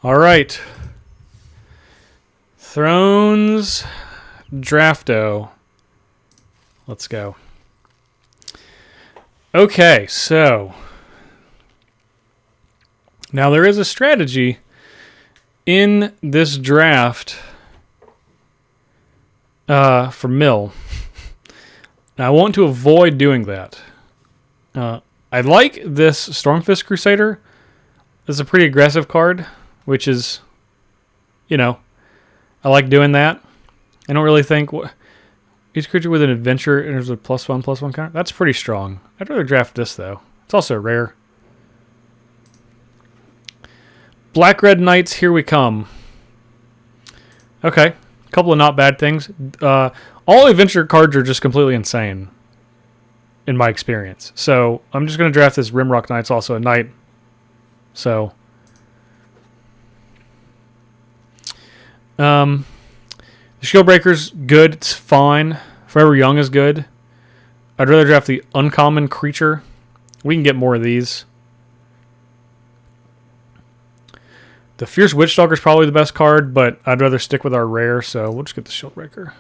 All right. Thrones Drafto. Let's go. Okay, so now there is a strategy in this draft for Mill. Now I want to avoid doing that. I like this Stormfist Crusader. It's a pretty aggressive card, which is, I like doing that. I don't really think each creature with an adventure enters a +1/+1 counter. That's pretty strong. I'd rather draft this though. It's also rare. Black Red Knights, here we come. Okay, a couple of not bad things. All adventure cards are just completely insane, in my experience. So I'm just going to draft this Rimrock Knight's also a knight. So, the Shieldbreaker's good. It's fine. Forever Young is good. I'd rather draft the Uncommon Creature. We can get more of these. The Fierce Witchstalker is probably the best card, but I'd rather stick with our rare, so we'll just get the Shieldbreaker.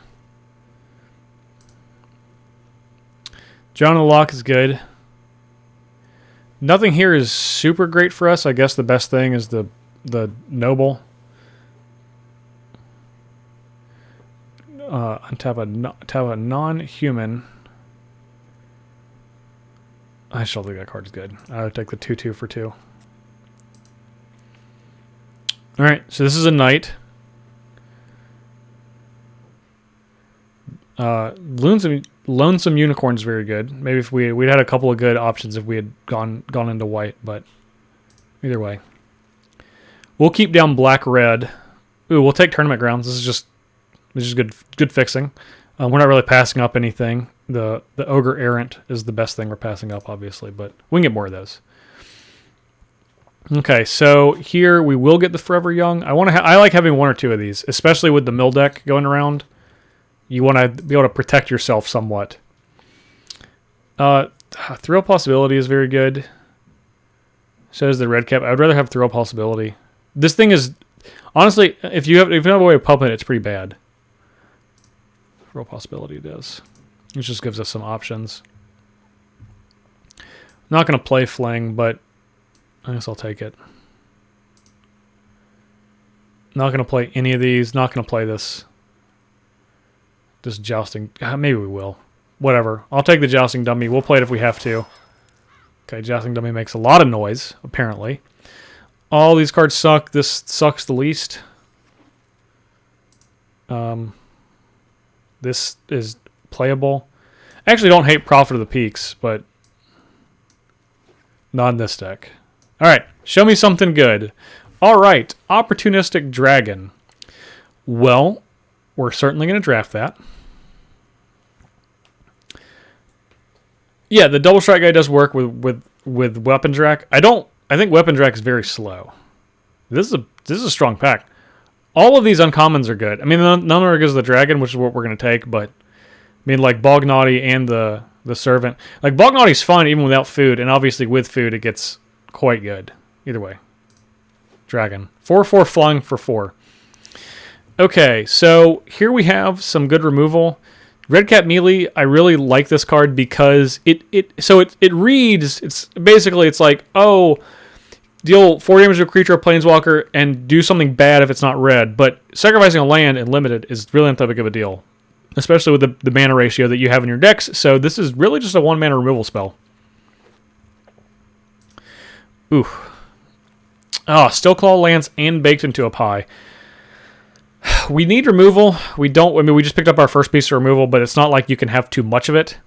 John of the Lock is good. Nothing here is super great for us. I guess the best thing is the Noble. Untap a non-human. I still think that card is good. I would take the 2/2 for 2. All right, so this is a knight. Lonesome Unicorn is very good. Maybe if we'd had a couple of good options if we had gone into white, but either way, we'll keep down black red. Ooh, we'll take Tournament Grounds. This is good fixing. We're not really passing up anything. The Ogre Errant is the best thing we're passing up, obviously, but we can get more of those. Okay, so here we will get the Forever Young. I like having one or two of these, especially with the mill deck going around. You want to be able to protect yourself somewhat. Thrill Possibility is very good. So is the Red Cap. I would rather have Thrill Possibility. This thing is, honestly, if you have a way to pump it, it's pretty bad. Thrill Possibility does. It just gives us some options. Not going to play Fling, but I guess I'll take it. Not going to play any of these. Not going to play this. Just Jousting. Maybe we will. Whatever. I'll take the Jousting Dummy. We'll play it if we have to. Okay, Jousting Dummy makes a lot of noise, apparently. All these cards suck. This sucks the least. This is playable. I actually don't hate Prophet of the Peaks, but not in this deck. All right, show me something good. All right, Opportunistic Dragon. Well, we're certainly going to draft that. Yeah, the Double Strike guy does work with Weapons Rack. I think Weapons Rack is very slow. This is a strong pack. All of these uncommons are good. I mean, none of them are good as the Dragon, which is what we're going to take, but I mean, like Bognaughty and the Servant. Like, Bognaughty's fun even without food, and obviously with food it gets quite good. Either way. Dragon. 4/4 flung for 4. Okay, so here we have some good removal. Red Cap Melee, I really like this card because it reads, it's like, oh, deal 4 damage to a creature or planeswalker and do something bad if it's not red, but sacrificing a land and limited is really not that big of a deal, especially with the mana ratio that you have in your decks, so this is really just a 1 mana removal spell. Ooh. Oh, Stillclaw Lance and Baked into a Pie. We need removal. We just picked up our first piece of removal, but it's not like you can have too much of it.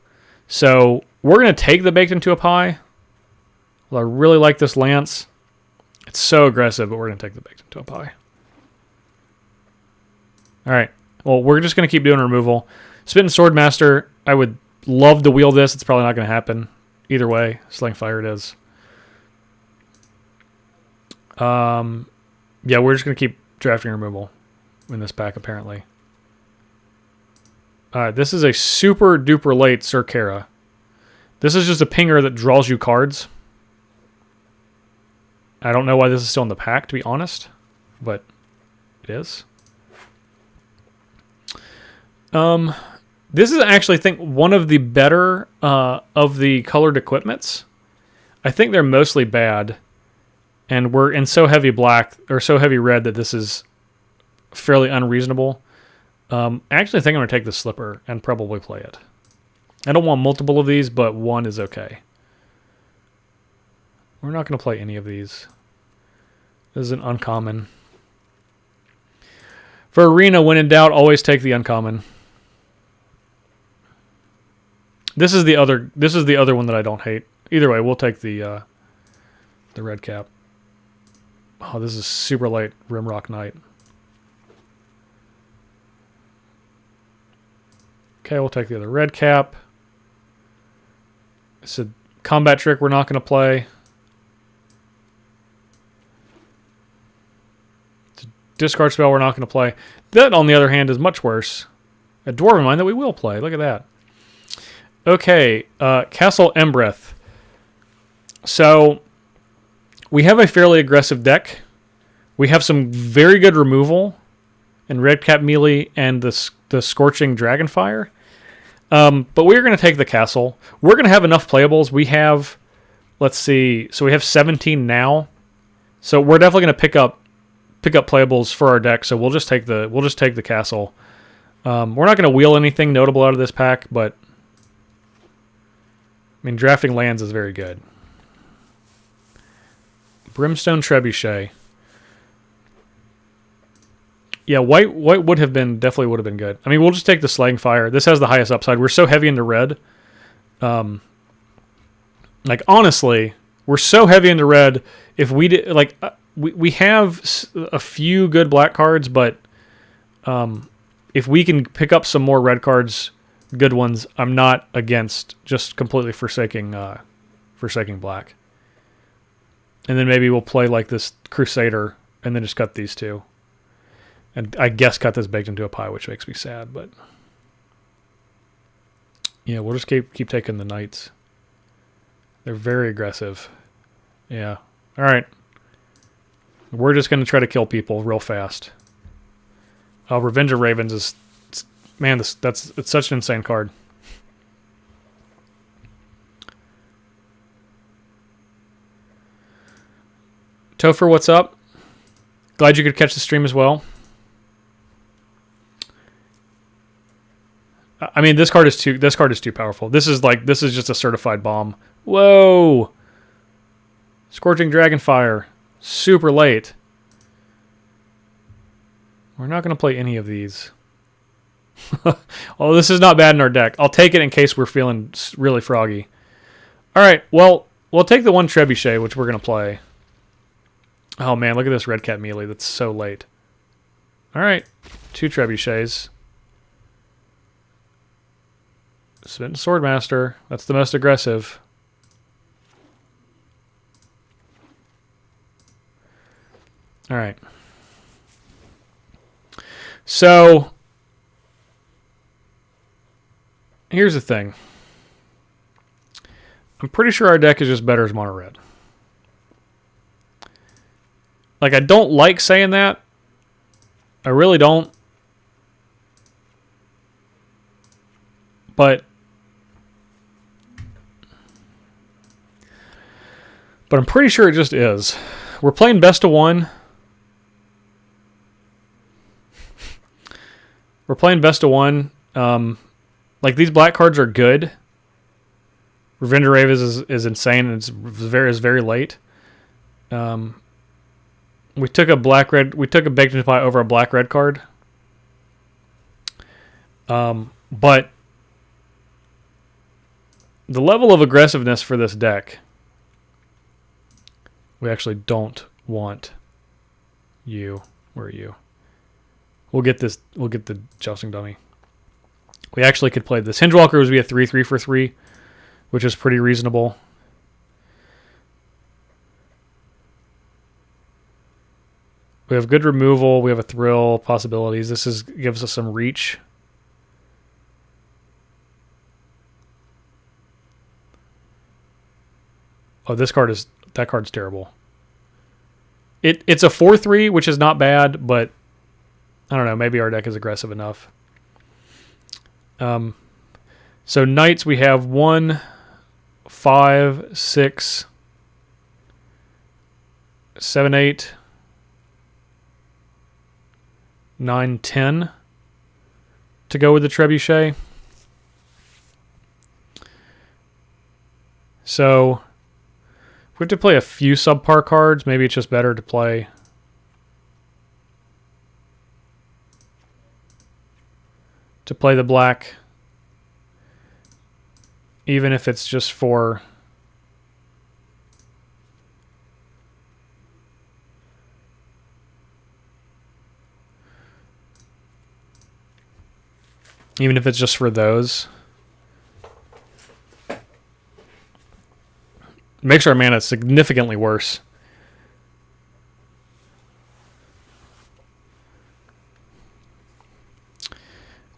So we're going to take the Baked into a Pie. Well, I really like this Lance. It's so aggressive, but we're going to take the Baked into a Pie. All right. Well, we're just going to keep doing removal. Spitting Swordmaster, I would love to wield this. It's probably not going to happen. Either way, Slaying Fire it is. Yeah, we're just going to keep drafting removal in this pack, apparently. This is a super duper late Sir Kara. This is just a pinger that draws you cards. I don't know why this is still in the pack, to be honest. but it is. This is actually, I think, one of the better of the colored equipments. I think they're mostly bad, and we're in so heavy black or so heavy red that this is fairly unreasonable. I actually think I'm going to take the slipper and probably play it. I don't want multiple of these, but one is okay. We're not going to play any of these. This is an uncommon. For arena, when in doubt, always take the uncommon. This is the other one that I don't hate. Either way, we'll take the red cap. Oh, this is super late. Rimrock Knight. Okay, we'll take the other red cap. It's a combat trick we're not going to play. It's a discard spell we're not going to play. That, on the other hand, is much worse. A Dwarven Mine that we will play. Look at that. Okay, Castle Embreth. So, we have a fairly aggressive deck. We have some very good removal in Red Cap Melee and the Scorching Dragonfire. But we're going to take the castle. We're going to have enough playables. We have, let's see, so we have 17 now. So we're definitely going to pick up playables for our deck. So we'll just take the castle. We're not going to wheel anything notable out of this pack, but I mean, drafting lands is very good. Brimstone Trebuchet. Yeah, white definitely would have been good. I mean, we'll just take the Slaying Fire. This has the highest upside. We're so heavy into red. Like, honestly, we're so heavy into red. If we did, like, we have a few good black cards, but if we can pick up some more red cards, good ones, I'm not against just completely forsaking black. And then maybe we'll play like this Crusader and then just cut these two. And I guess cut this baked into a pie, which makes me sad, but yeah, we'll just keep taking the knights. They're very aggressive. Yeah. All right. We're just going to try to kill people real fast. Revenge of Ravens is, man, it's such an insane card. Topher, what's up? Glad you could catch the stream as well. I mean, this card is too powerful. This is just a certified bomb. Whoa! Scorching Dragonfire. Super late. We're not going to play any of these. Oh, this is not bad in our deck. I'll take it in case we're feeling really froggy. All right, well, we'll take the one Trebuchet, which we're going to play. Oh, man, look at this Red Cat Melee. That's so late. All right, 2 Trebuchets. Smitten Swordmaster. That's the most aggressive. All right. So, here's the thing. I'm pretty sure our deck is just better as mono red. Like, I don't like saying that. I really don't. But I'm pretty sure it just is. We're playing best of one. We're playing best of one. Like, these black cards are good. Revenge of Ravens is insane, and it's very late. We took a baked into pie over a black red card. But the level of aggressiveness for this deck, we actually don't want you. Where are you? We'll get the Jousting Dummy. We actually could play this. Hingewalker would be a 3/3 for 3, which is pretty reasonable. We have good removal. We have a thrill possibilities. This gives us some reach. Oh, that card's terrible. It's a 4-3, which is not bad, but I don't know. Maybe our deck is aggressive enough. So knights, we have 1, 5, 6, 7, 8, 9, 10 to go with the trebuchet. So we have to play a few subpar cards. Maybe it's just better to play the black, even if it's just for those. Makes our mana significantly worse.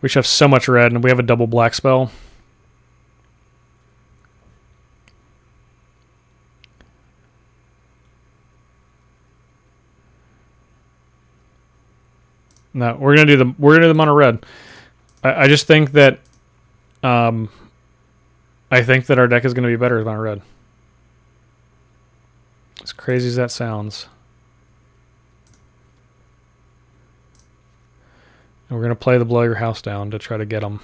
We should have so much red, and we have a double black spell. No, we're gonna do the mono red. I just think that I think that our deck is gonna be better with mono red. As crazy as that sounds. And we're going to play the blow your house down to try to get them.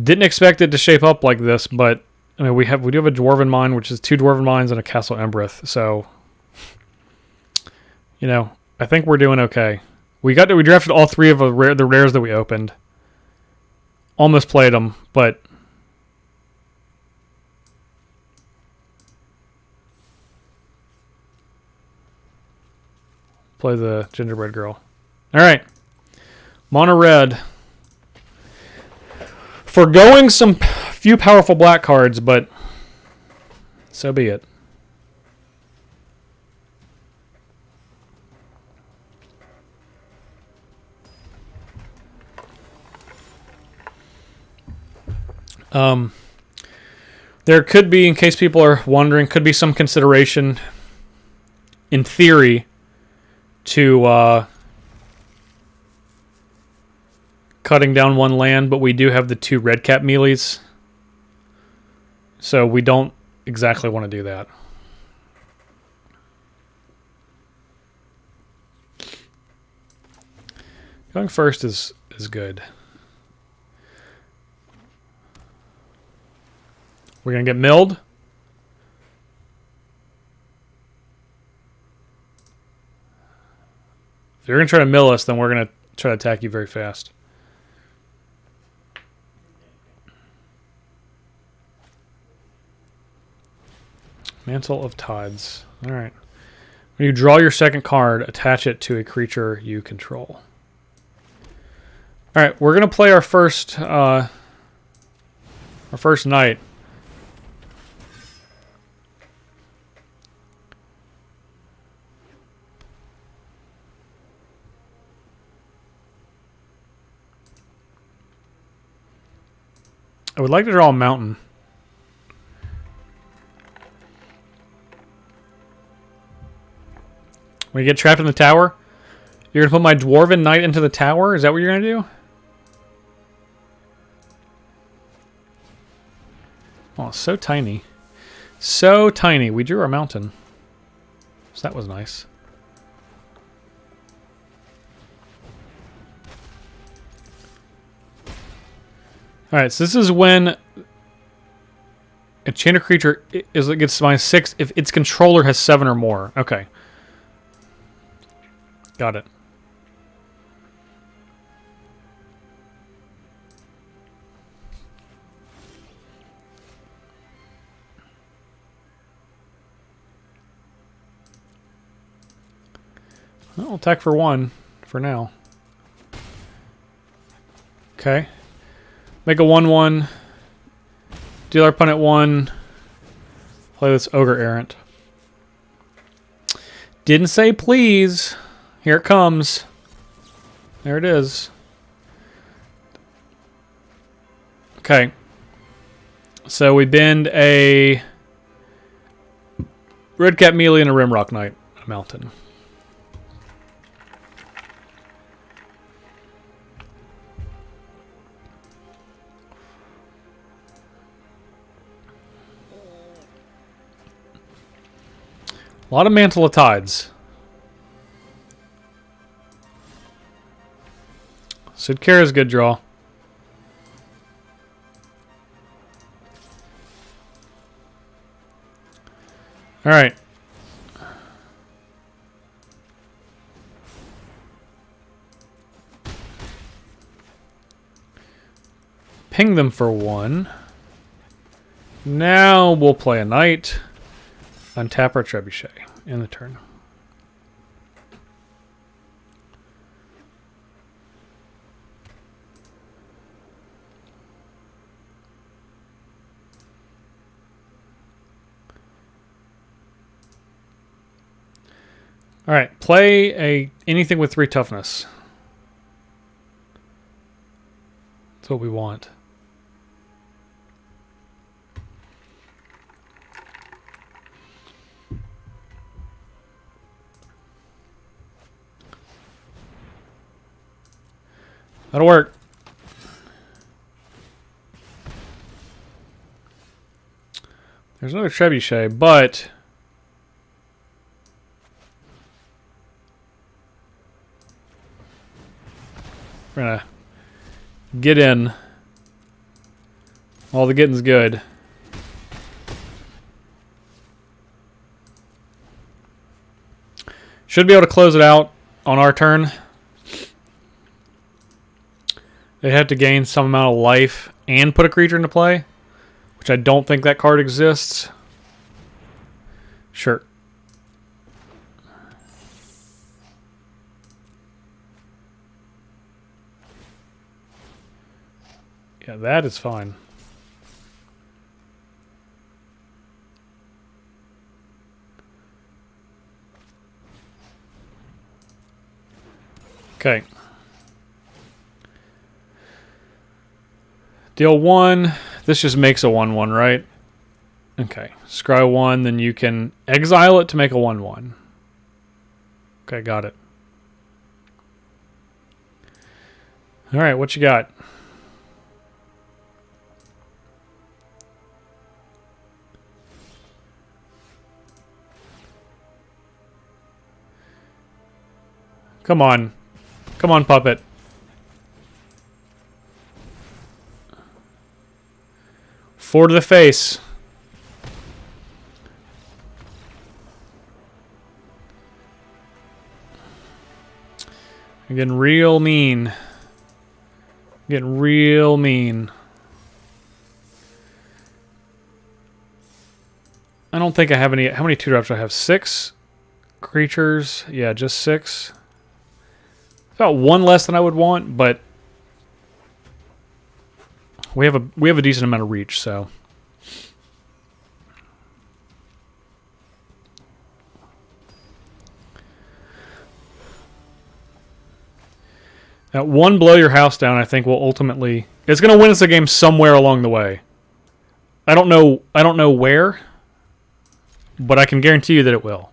Didn't expect it to shape up like this, but I mean we do have a Dwarven Mine, which is 2 Dwarven Mines and a Castle Embereth. So, you know, I think we're doing okay. We drafted all 3 of the rares that we opened. Almost played them, but play the gingerbread girl. All right, mono red. Forgoing some few powerful black cards, but so be it. There could be, in case people are wondering, could be some consideration, in theory, to cutting down 1 land, but we do have the 2 red cap melees, so we don't exactly want to do that. Going first is good. We're going to get milled. If you're going to try to mill us, then we're going to try to attack you very fast. Mantle of Tides. All right. When you draw your second card, attach it to a creature you control. All right, we're going to play our first knight. I would like to draw a mountain. When you get trapped in the tower, you're going to put my Dwarven Knight into the tower? Is that what you're going to do? Oh, so tiny. So tiny. We drew our mountain. So that was nice. Alright, so this is when a chainer creature gets -6 if its controller has 7 or more. Okay. Got it. I'll attack for 1 for now. Okay. Make a 1/1. Deal our opponent 1. Play this Ogre Errant. Didn't say please. Here it comes. There it is. Okay. So we bend a Red Cap Melee and a Rimrock Knight Mountain. A lot of Mantle of Tides. Sidkara's a good draw. All right. Ping them for 1. Now we'll play a knight. Untap our Trebuchet in the turn. All right, play anything with 3 toughness. That's what we want. That'll work. There's another Trebuchet, but we're gonna get in while the getting's good. Should be able to close it out on our turn. They have to gain some amount of life and put a creature into play, which I don't think that card exists. Sure. Yeah, that is fine. Okay. Deal 1. This just makes a 1/1, right? Okay. Scry 1, then you can exile it to make a 1/1. Okay, got it. All right, what you got? Come on. Come on, puppet. Four to the face. I'm getting real mean. Getting real mean. I don't think I have any. How many 2-drops do I have? 6 creatures. Yeah, just 6. About 1 less than I would want, but we have a decent amount of reach, so. That 1 blow your house down, I think, will ultimately, it's going to win us a game somewhere along the way. I don't know where, but I can guarantee you that it will.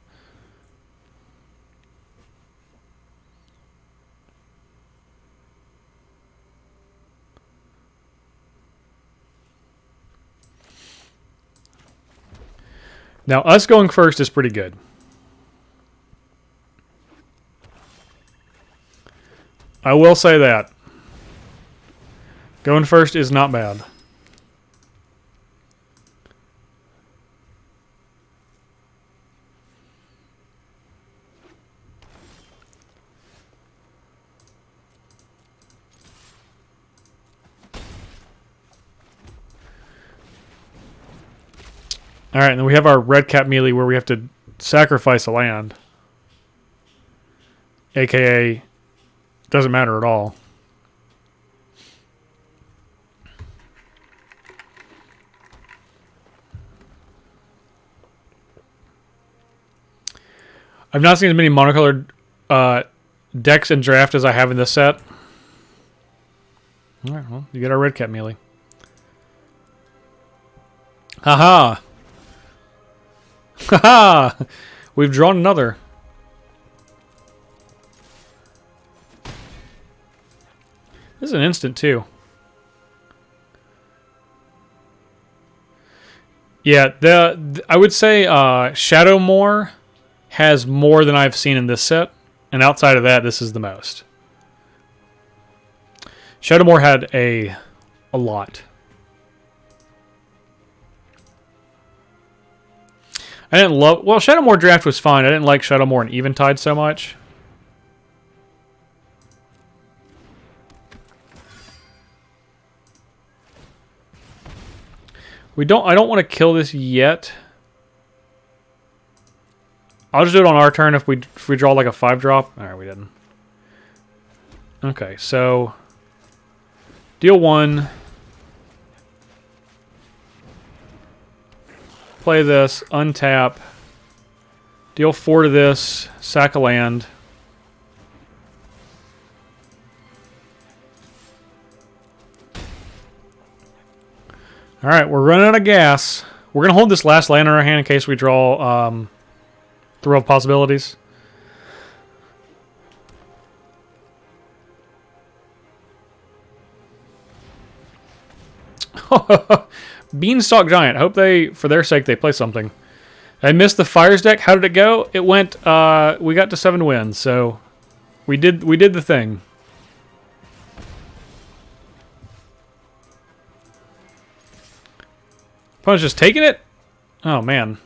Now, us going first is pretty good. I will say that. Going first is not bad. All right, and then we have our red cap melee where we have to sacrifice a land. AKA, doesn't matter at all. I've not seen as many monocolored decks in draft as I have in this set. All right, well, you get our red cap melee. Haha. Haha. We've drawn another. This is an instant too. Yeah, I would say Shadowmoor has more than I've seen in this set, and outside of that, this is the most. Shadowmoor had a lot. I didn't love... Well, Shadowmoor Draft was fine. I didn't like Shadowmoor and Eventide so much. I don't want to kill this yet. I'll just do it on our turn if we draw like a 5-drop. Alright, we didn't. Okay, so... Deal 1. Play this, untap. Deal 4 to this, sack a land. Alright, we're running out of gas. We're going to hold this last land in our hand in case we draw the Row of Possibilities. Beanstalk Giant. Hope they, for their sake, they play something. I missed the Fires deck. How did it go? It went, we got to 7 wins, so we did the thing. Opponent's just taking it? Oh, man.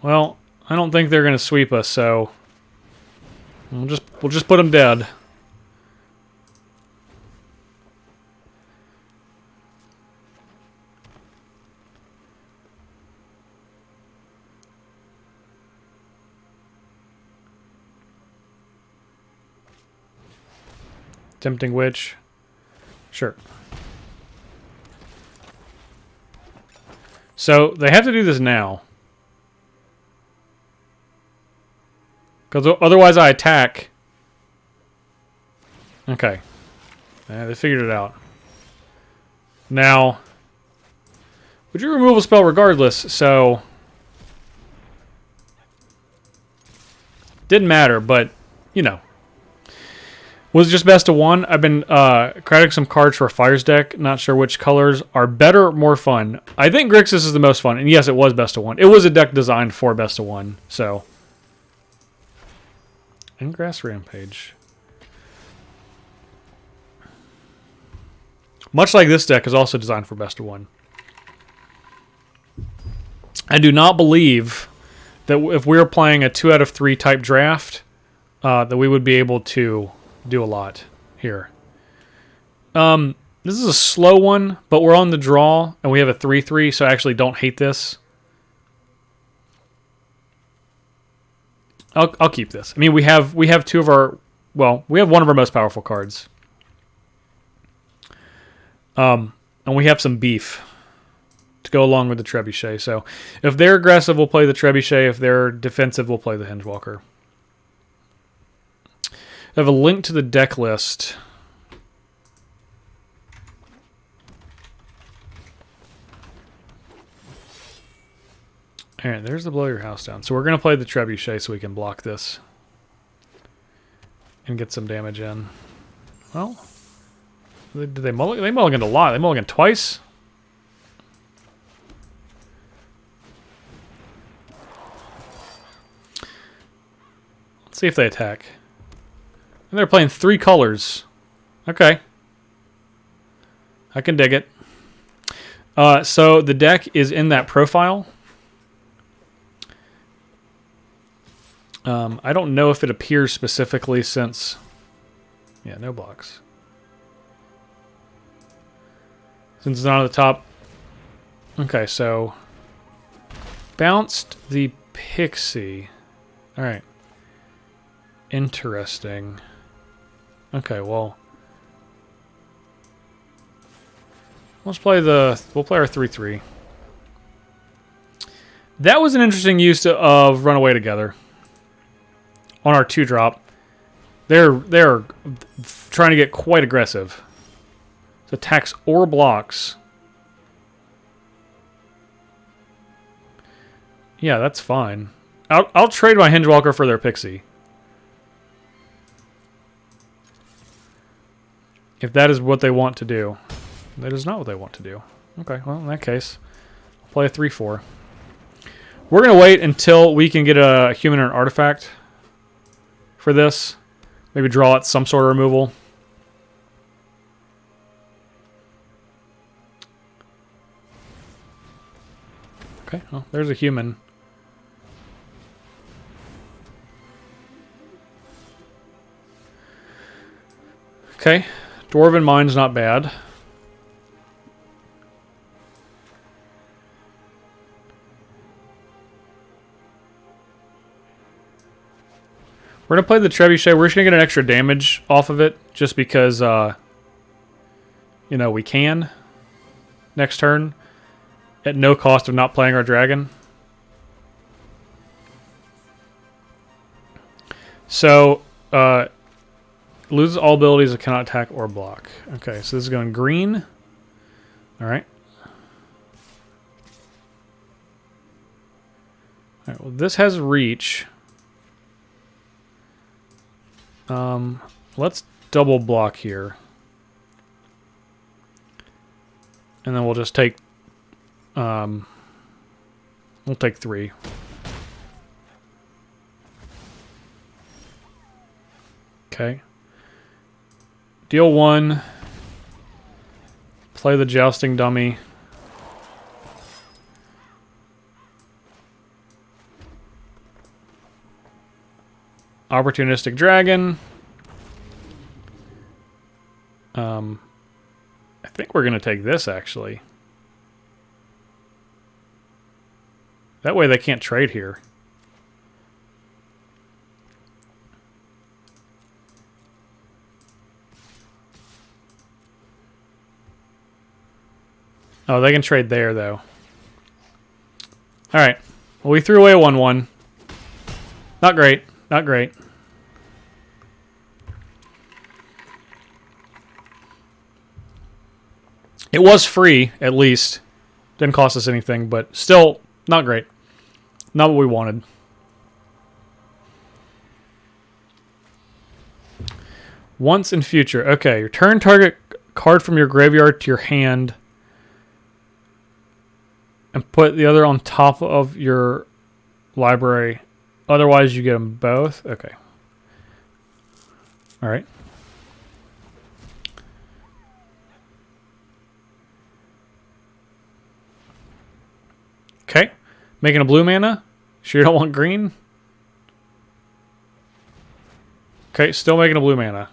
Well, I don't think they're going to sweep us, so we'll just put them dead. Tempting Witch. Sure. So, they have to do this now. Because otherwise I attack. Okay. Yeah, they figured it out. Now, would you remove a spell regardless? So, didn't matter, but, you know. Was just best of 1. I've been crafting some cards for a Fires deck. Not sure which colors are better or more fun. I think Grixis is the most fun. And yes, it was best of 1. It was a deck designed for best of 1. So. Ingrass Rampage. Much like this deck is also designed for best of 1. I do not believe that if we were playing a 2 out of 3 type draft, that we would be able to do a lot here. This is a slow one, but we're on the draw, and we have a 3/3, so I actually don't hate this. I'll keep this. I mean, we have two of our... Well, we have one of our most powerful cards. And we have some beef to go along with the Trebuchet. So if they're aggressive, we'll play the Trebuchet. If they're defensive, we'll play the Hingewalker. I have a link to the deck list. Alright, there's the Blow Your House Down. So we're going to play the Trebuchet so we can block this. And get some damage in. Well, did they mulligan? They mulliganed a lot. They mulliganed twice. Let's see if they attack. And they're playing 3 colors. Okay. I can dig it. So the deck is in that profile. I don't know if it appears specifically since... Yeah, no blocks. Since it's not on the top. Okay, so... Bounced the Pixie. Alright. Interesting. Okay, well... We'll play our 3/3. That was an interesting use of Runaway Together. On our 2-drop. They're trying to get quite aggressive. It's attacks or blocks. Yeah, that's fine. I'll trade my Hingewalker for their Pixie. If that is what they want to do. That is not what they want to do. Okay, well, in that case, I'll play a 3-4. We're going to wait until we can get a human or an artifact for this. Maybe draw out some sort of removal. Okay, well, there's a human. Okay, Dwarven Mine's not bad. We're going to play the Trebuchet. We're just going to get an extra damage off of it just because, you know, we can next turn at no cost of not playing our dragon. So, loses all abilities that cannot attack or block. Okay, so this is going green. All right. All right, well, this has reach. Let's double block here. And then we'll just take, we'll take 3. Okay. Deal 1. Play the Jousting Dummy. Opportunistic Dragon. I think we're going to take this, actually. That way they can't trade here. Oh, they can trade there, though. Alright. Well, we threw away a 1-1. Not great. Not great. It was free, at least. Didn't cost us anything, but still not great. Not what we wanted. Once in future. Okay, return target card from your graveyard to your hand and put the other on top of your library. Otherwise, you get them both. Okay. All right. Okay. Making a blue mana. Sure you don't want green? Okay, still making a blue mana.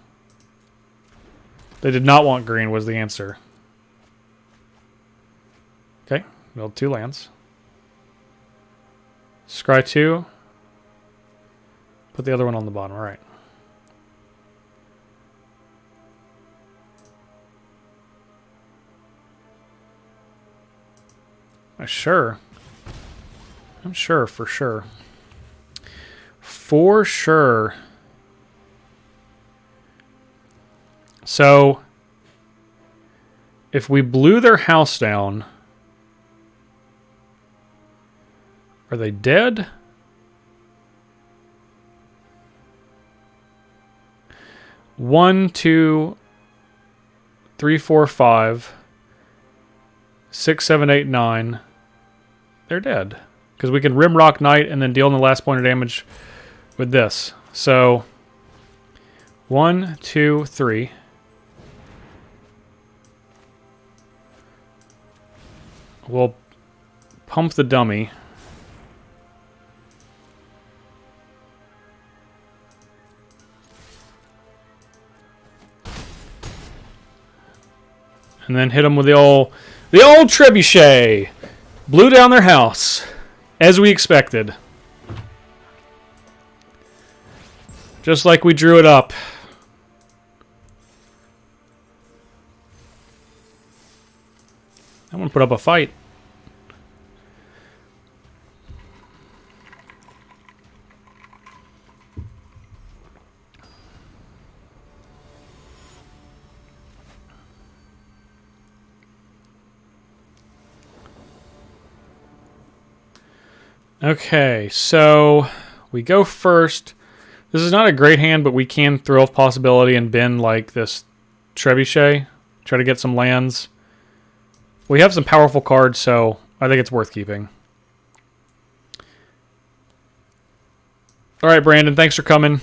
They did not want green was the answer. Okay, build 2 lands. Scry 2. Put the other one on the bottom. All right. Sure. I'm sure, for sure. For sure. So, if we blew their house down, are they dead? One, 2, 3, 4, 5, 6, 7, 8, 9. They're dead. Because we can Rimrock Knight and then deal in the last point of damage with this. So, 1, 2, 3. We'll pump the dummy. And then hit them with the old trebuchet. Blew down their house. As we expected. Just like we drew it up. I'm going to put up a fight. Okay, so we go first. This is not a great hand, but we can throw off possibility and bend like this trebuchet. Try to get some lands. We have some powerful cards, so I think it's worth keeping. All right, Brandon, thanks for coming.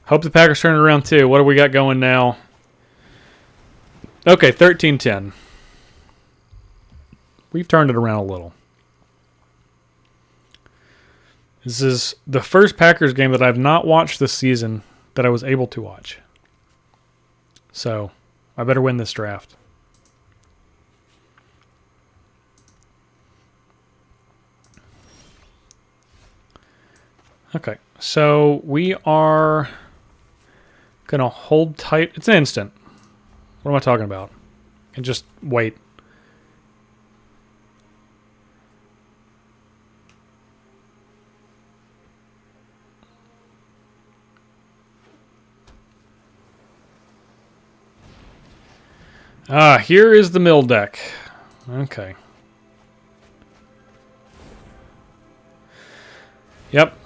Hope the Packers turn it around too. What do we got going now? Okay, 13-10. We've turned it around a little. This is the first Packers game that I've not watched this season that I was able to watch. So, I better win this draft. Okay, so we are going to hold tight. It's an instant. What am I talking about? And just wait. Here is the mill deck. Okay. Yep.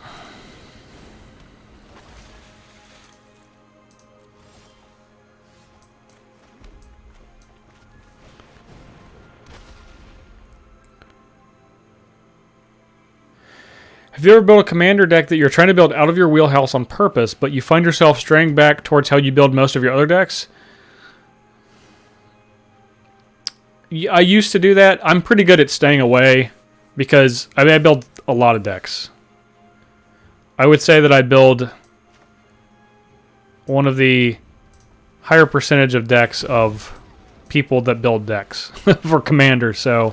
Have you ever built a commander deck that you're trying to build out of your wheelhouse on purpose, but you find yourself straying back towards how you build most of your other decks? I used to do that. I'm pretty good at staying away because I build a lot of decks. I would say that I build one of the higher percentage of decks of people that build decks for commander, so...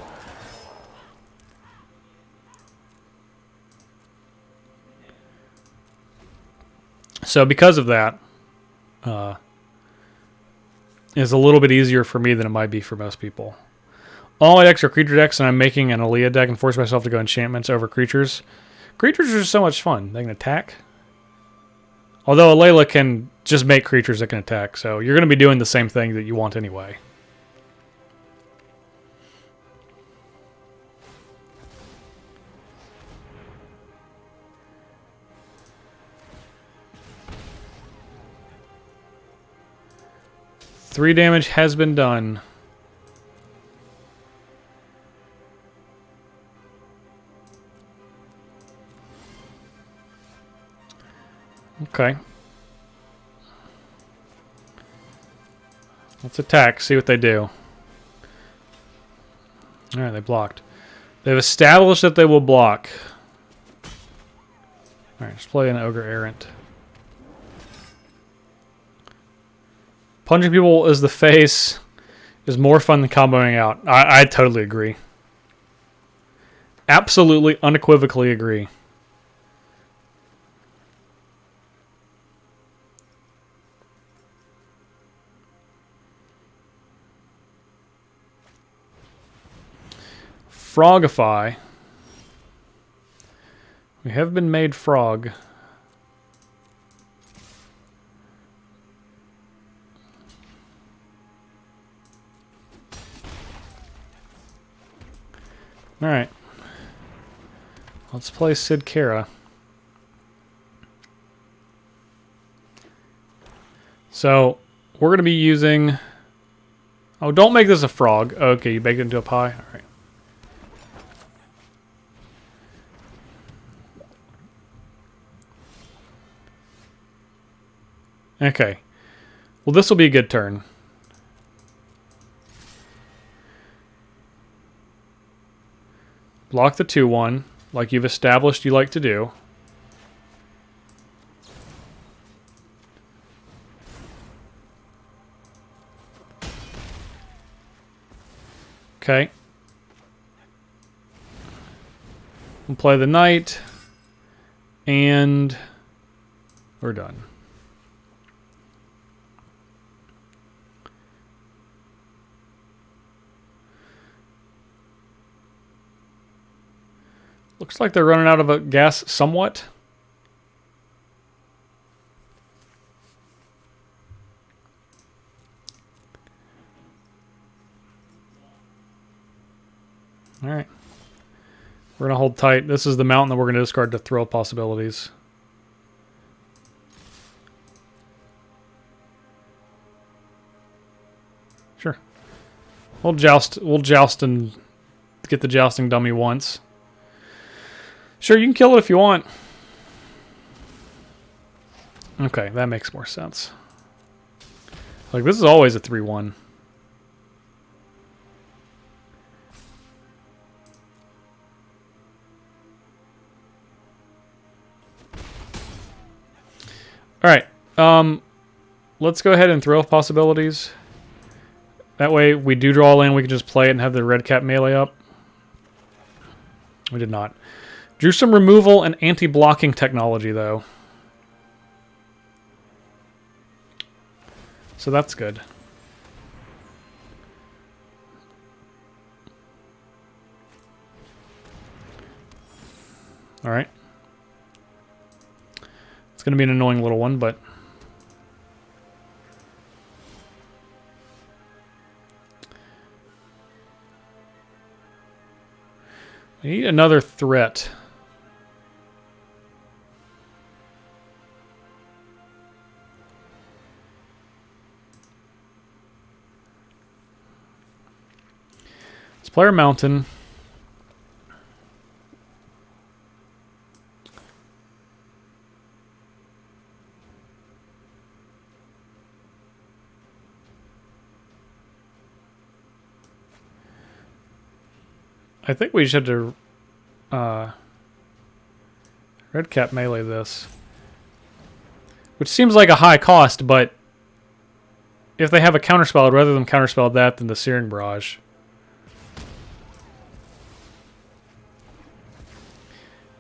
So because of that, it's a little bit easier for me than it might be for most people. All my decks are creature decks, and I'm making an Aaliyah deck and force myself to go enchantments over creatures. Creatures are so much fun. They can attack. Although Layla can just make creatures that can attack, so you're going to be doing the same thing that you want anyway. Three damage has been done. Okay. Let's attack, see what they do. Alright, they blocked. They've established that they will block. Alright, let's play an Ogre Errant. Punching people as the face is more fun than comboing out. I totally agree. Absolutely, unequivocally agree. Frogify. We have been made frog. Alright. Let's play Sid Kara. So, we're going to be using... Oh, don't make this a frog. Okay, you baked it into a pie? Alright. Okay. Well, this will be a good turn. Block the 2-1, like you've established you like to do. Okay. We'll play the knight, and we're done. Looks like they're running out of a gas somewhat. All right. We're going to hold tight. This is the mountain that we're going to discard to throw possibilities. Sure. We'll joust and get the jousting dummy once. Sure, you can kill it if you want. Okay, that makes more sense. Like, this is always a 3-1. Alright, let's go ahead and throw possibilities. That way, we do draw a land, we can just play it and have the red cap melee up. We did not. Drew some removal and anti-blocking technology, though. So that's good. Alright. It's going to be an annoying little one, but... I need another threat. Let's play our mountain. I think we should have red cap melee this. Which seems like a high cost, but if they have a counterspell, I'd rather them counterspell that than the Searing Barrage.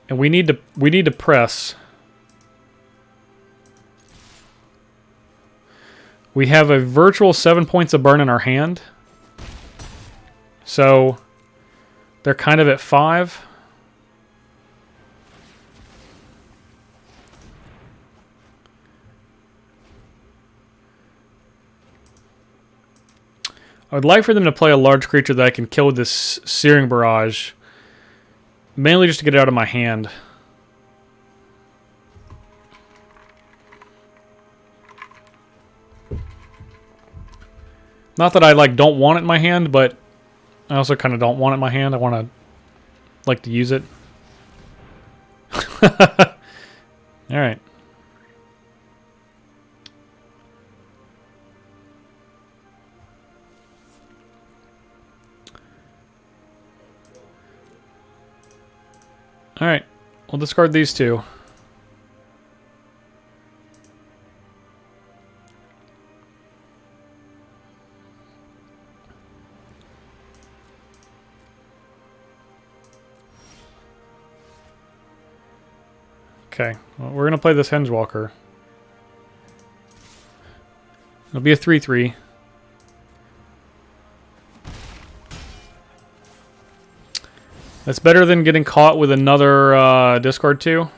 And we need to press. We have a virtual 7 points of burn in our hand. So they're kind of at 5. I would like for them to play a large creature that I can kill with this Searing Barrage. Mainly just to get it out of my hand. Not that I don't want it in my hand, but I also kind of don't want it in my hand. I want to use it. All right. All right. We'll discard these two. Okay, well, we're going to play this Hengewalker. It'll be a 3-3. That's better than getting caught with another discard 2.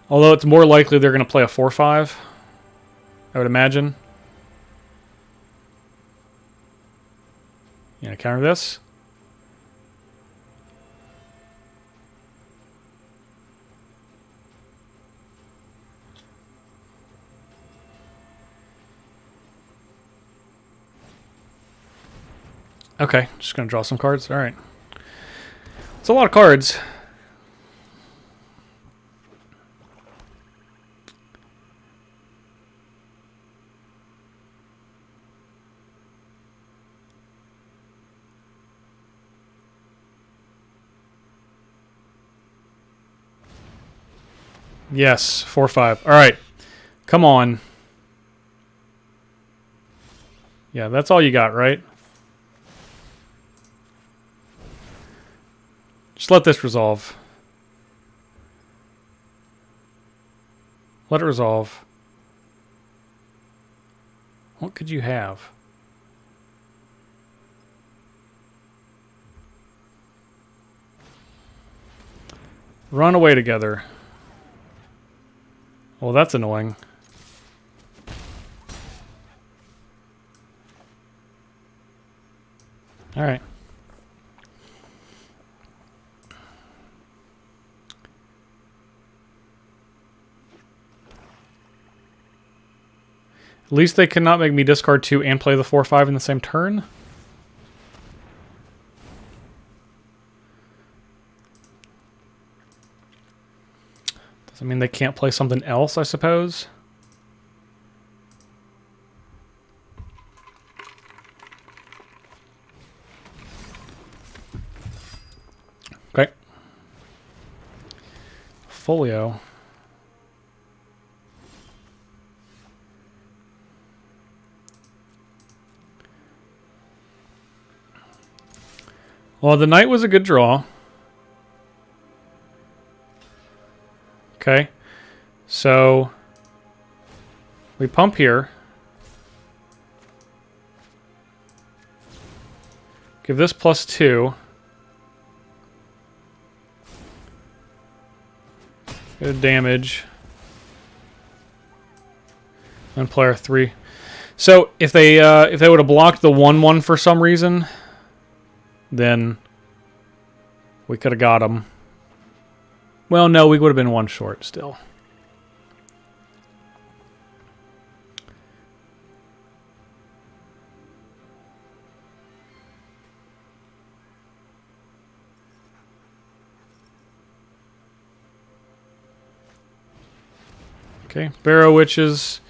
Although it's more likely they're going to play a 4-5. I would imagine. You going to counter this? Okay, just going to draw some cards. All right. It's a lot of cards. Yes, 4-5. All right. Come on. Yeah, that's all you got, right? Just let this resolve. Let it resolve. What could you have? Run away together. Well, that's annoying. All right. At least they cannot make me discard 2 and play the 4/5 in the same turn. Does that mean they can't play something else, I suppose? Okay. Folio. Well, the knight was a good draw. Okay. So we pump here. Give this +2. Good damage. And player 3. So if they would have blocked the 1/1 for some reason, then we could have got him. Well, no, we would have been 1 short still. Okay, Barrow Witches.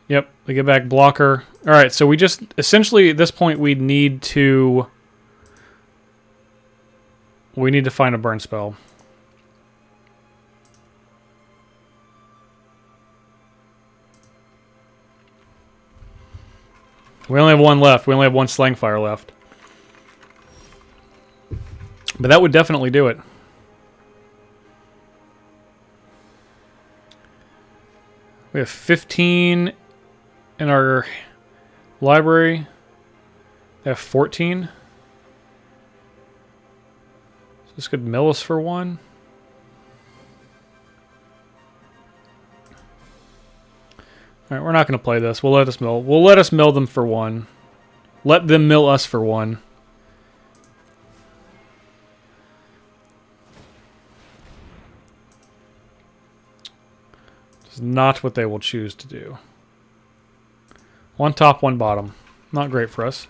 Yep, we get back blocker. All right, so we just essentially at this point we need to find a burn spell. We only have 1 left. We only have 1 Slangfire left. But that would definitely do it. We have 15 in our library. They have 14. So this could mill us for 1. All right, we're not going to play this. We'll let us mill. We'll let us mill them for 1. Let them mill us for 1. It's not what they will choose to do. 1 top, 1 bottom. Not great for us.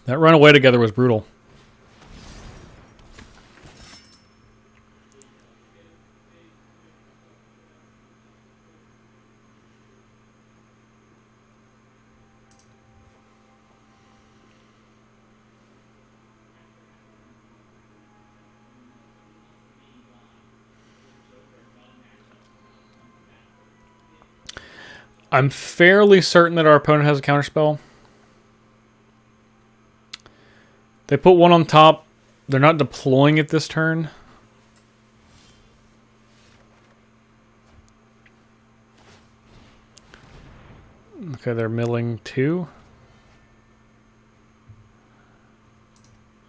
That run away together was brutal. I'm fairly certain that our opponent has a counterspell. They put 1 on top. They're not deploying it this turn. Okay, they're milling 2.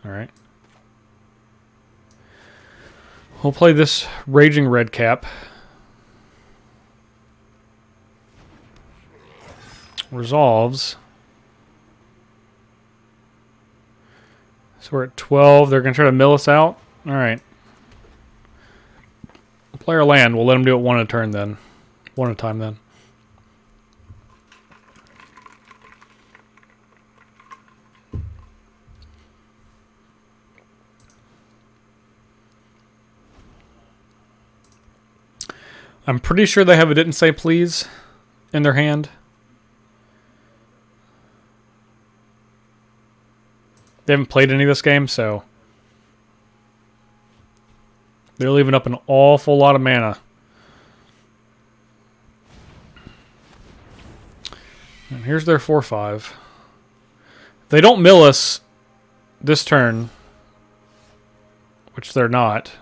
All right. We'll play this Raging Red Cap. Resolves. So we're at 12. They're going to try to mill us out. All right. Player land. We'll let them do it 1 at a turn then. 1 at a time then. I'm pretty sure they have a didn't say please in their hand. They haven't played any of this game, so they're leaving up an awful lot of mana. And here's their 4/5. If they don't mill us this turn, which they're not,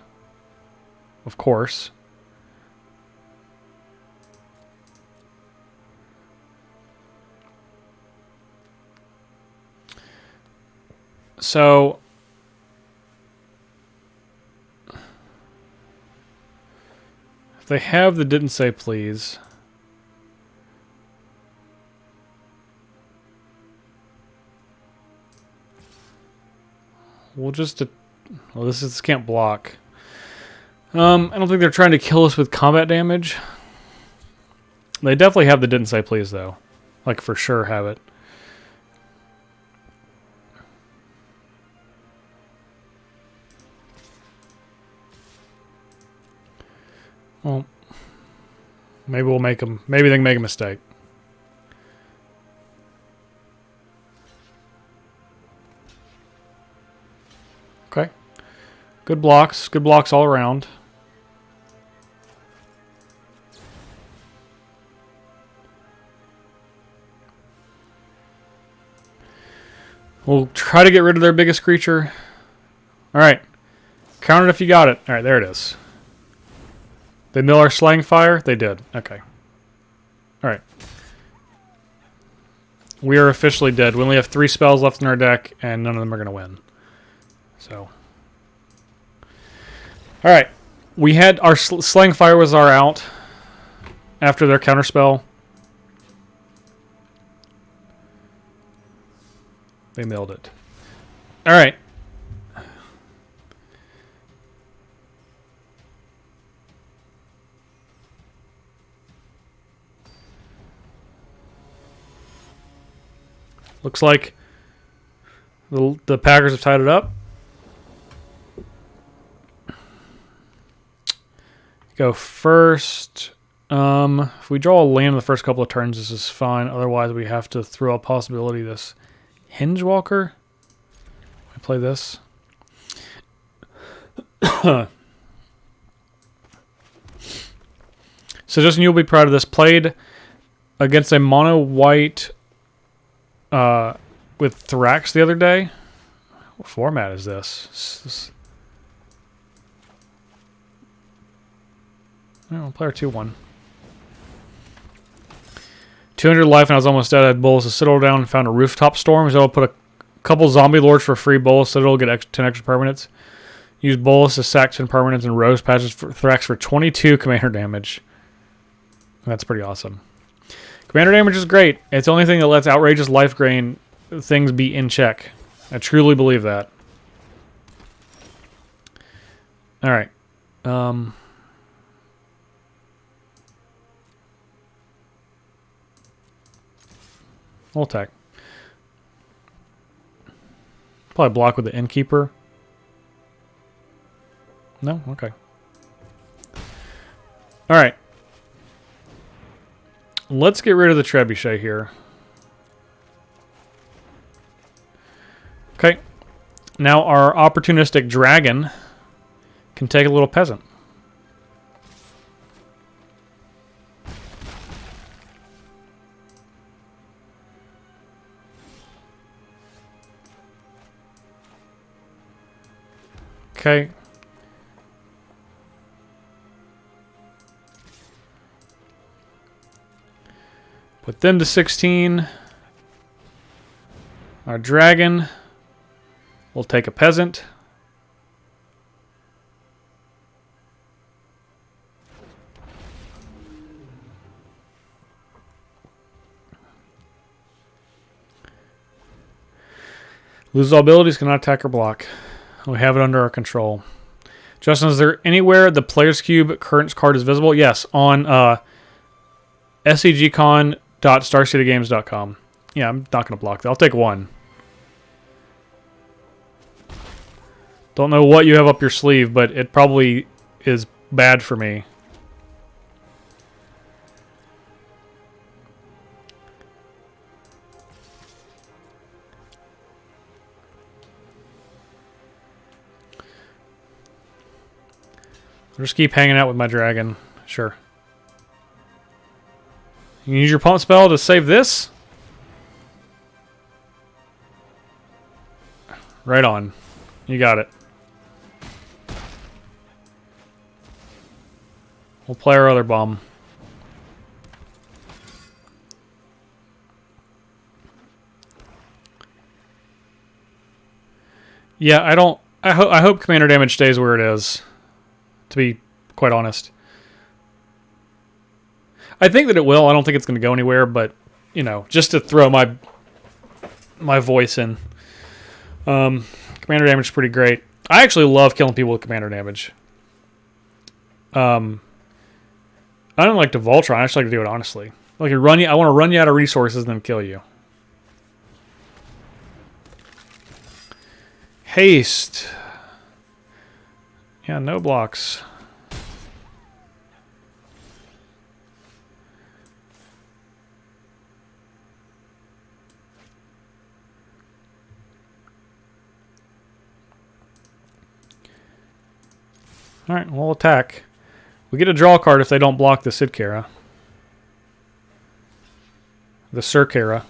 of course. So if they have the didn't say please, we'll just... Well, this can't block. I don't think they're trying to kill us with combat damage. They definitely have the didn't say please, though. Like, for sure have it. Well, maybe we'll make them... Maybe they can make a mistake. Okay. Good blocks. Good blocks all around. We'll try to get rid of their biggest creature. Alright. Count it if you got it. Alright, there it is. They mill our slang fire? They did. Okay. Alright. We are officially dead. We only have 3 spells left in our deck, and none of them are going to win. So. Alright. We had our slang fire was our out after their counterspell. They milled it. Alright. Looks like the Packers have tied it up. Go first. If we draw a land in the first couple of turns, this is fine. Otherwise, we have to throw a possibility this Hingewalker. I play this. So Justin, you'll be proud of this. Played against a mono white with Thrax the other day. What format is this? Oh, player 2-1. 200 life and I was almost dead. I had Bolus' Citadel down and found a Rooftop Storm. So I'll put a couple Zombie Lords for free. Bolus Citadel, get 10 extra permanents. Use Bolus to sack 10 permanents and Rose Patches for Thrax for 22 commander damage. That's pretty awesome. Commander damage is great. It's the only thing that lets outrageous life drain things be in check. I truly believe that. Alright. We'll attack. Probably block with the Innkeeper. No? Okay. Alright. Let's get rid of the Trebuchet here. Okay. Now our opportunistic dragon can take a little peasant. Okay. Put them to 16. Our dragon will take a peasant. Lose all abilities, cannot attack or block. We have it under our control. Justin, is there anywhere the Player's Cube current card is visible? Yes, on secgon.starcitygames.com. Yeah, I'm not going to block that. I'll take 1. Don't know what you have up your sleeve, but it probably is bad for me. I'll just keep hanging out with my dragon. Sure. You can use your pump spell to save this? Right on. You got it. We'll play our other bomb. Yeah, I hope commander damage stays where it is, to be quite honest. I think that it will. I don't think it's going to go anywhere, but, you know, just to throw my voice in. Commander damage is pretty great. I actually love killing people with commander damage. I don't like to Voltron. I just like to do it honestly. Like I want to run you out of resources and then kill you. Haste. Yeah, no blocks. Alright, we'll attack. We get a draw card if they don't block the Sidkara. The Sirkara.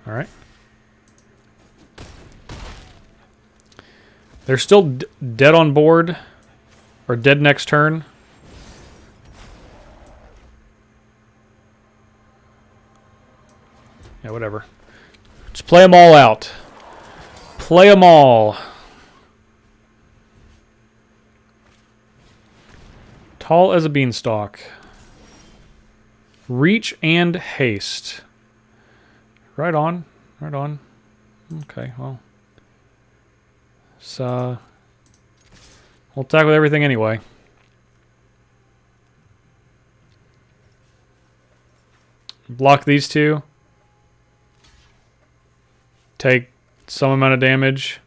Alright. They're still dead on board. Or dead next turn. Yeah, whatever. Just play them all out. Play them all. Tall as a beanstalk. Reach and haste. Right on. Right on. Okay, well. So, we'll attack with everything anyway. Block these two. Take some amount of damage.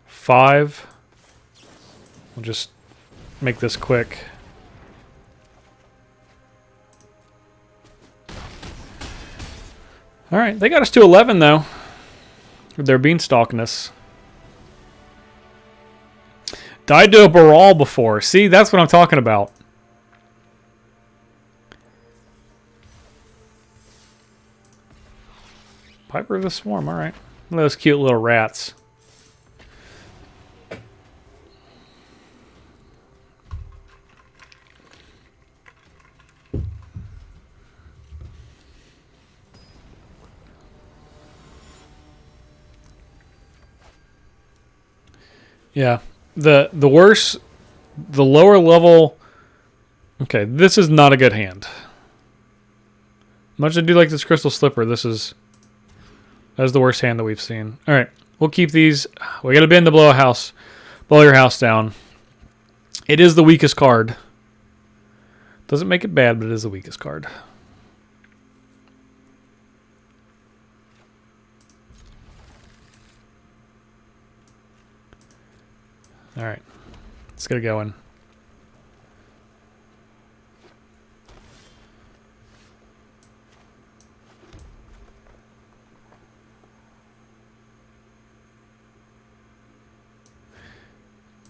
5. We'll just make this quick. Alright, they got us to 11 though. With their beanstalkness. Died to a Baral before. See, that's what I'm talking about. Piper of the Swarm, alright. Look at those cute little rats. Yeah. The worse, the lower level... Okay, this is not a good hand. Much as I do like this Crystal Slipper, that is the worst hand that we've seen. Alright, we'll keep these. We gotta bend to blow your house down. It is the weakest card. Doesn't make it bad, but it is the weakest card. Alright, let's get it going.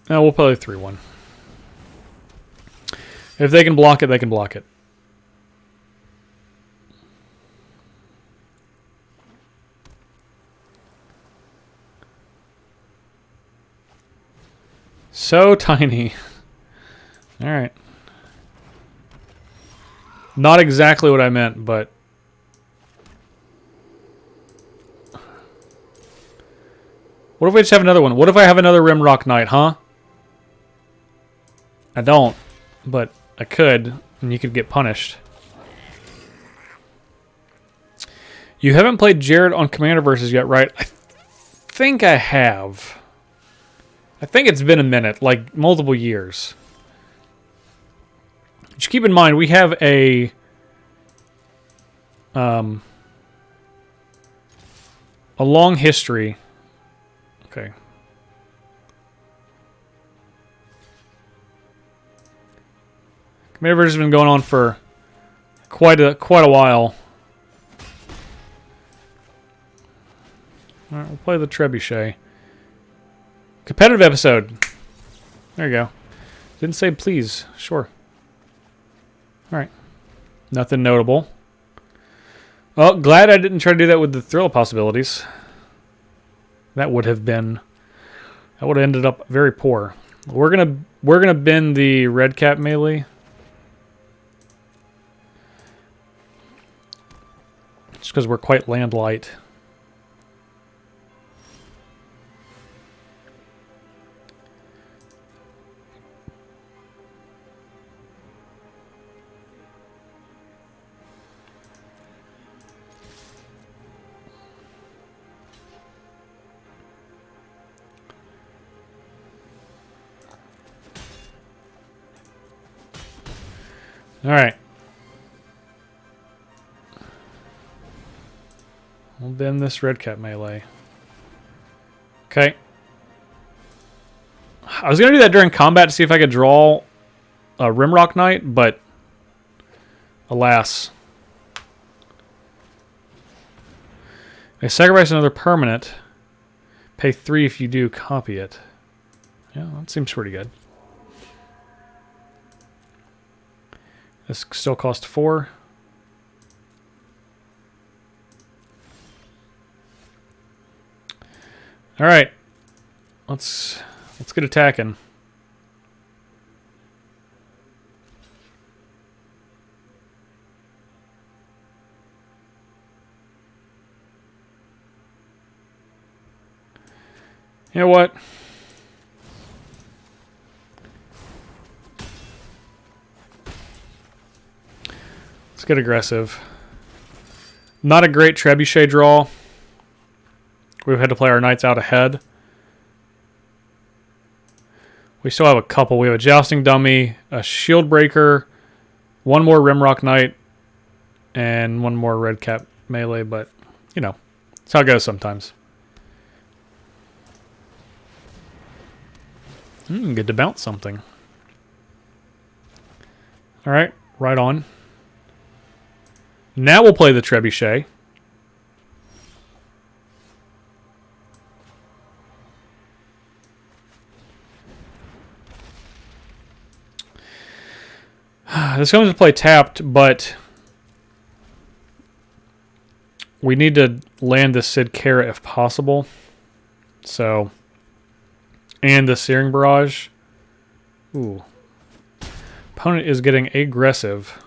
No, we'll play 3-1. If they can block it, they can block it. So tiny. Alright. Not exactly what I meant, but... What if we just have another one? What if I have another Rimrock Knight, huh? I don't, but I could, and you could get punished. You haven't played Jared on Commander Versus yet, right? I think I have. I think it's been a minute, like multiple years. Just keep in mind, we have a long history. Okay. Commander Versus has been going on for quite a while. All right, we'll play the Trebuchet. Competitive episode. There you go. Didn't say please. Sure. All right. Nothing notable. Well, glad I didn't try to do that with the Thrill of Possibilities. That would have ended up very poor. We're gonna bend the red cap melee. Just because we're quite land light. All right. We'll bend this red cap melee. Okay. I was going to do that during combat to see if I could draw a Rimrock Knight, but alas. I sacrifice another permanent. Pay 3 if you do copy it. Yeah, that seems pretty good. This still costs 4. All right, let's get attacking. You know what? Let's get aggressive. Not a great trebuchet draw. We've had to play our knights out ahead. We still have a couple. We have a jousting dummy, a shield breaker, one more Rimrock Knight, and one more red cap melee, but you know, that's how it goes sometimes. Good to bounce something. Alright, right on. Now we'll play the trebuchet. This comes to play tapped, but we need to land the Sid Kara if possible. So, and the Searing Barrage. Ooh. Opponent is getting aggressive.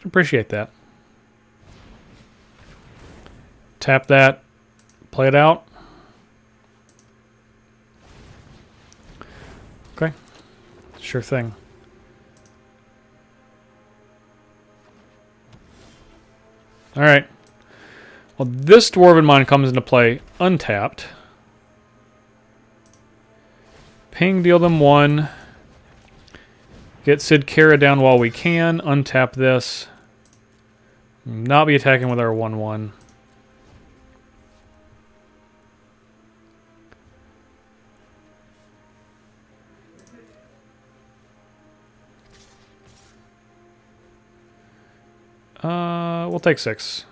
Appreciate that. Tap that. Play it out. Okay. Sure thing. Alright. Well, this Dwarven Mine comes into play untapped. Ping, deal them 1. Get Sid Kara down while we can. Untap this. Not be attacking with our 1/1. We'll take 6.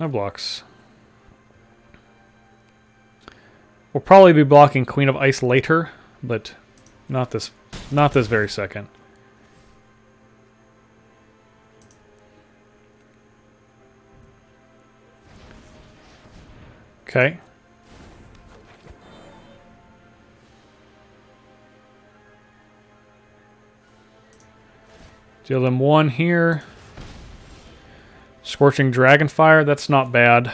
No blocks. We'll probably be blocking Queen of Ice later, but not this very second. Okay. Deal them 1 here. Scorching Dragonfire, that's not bad.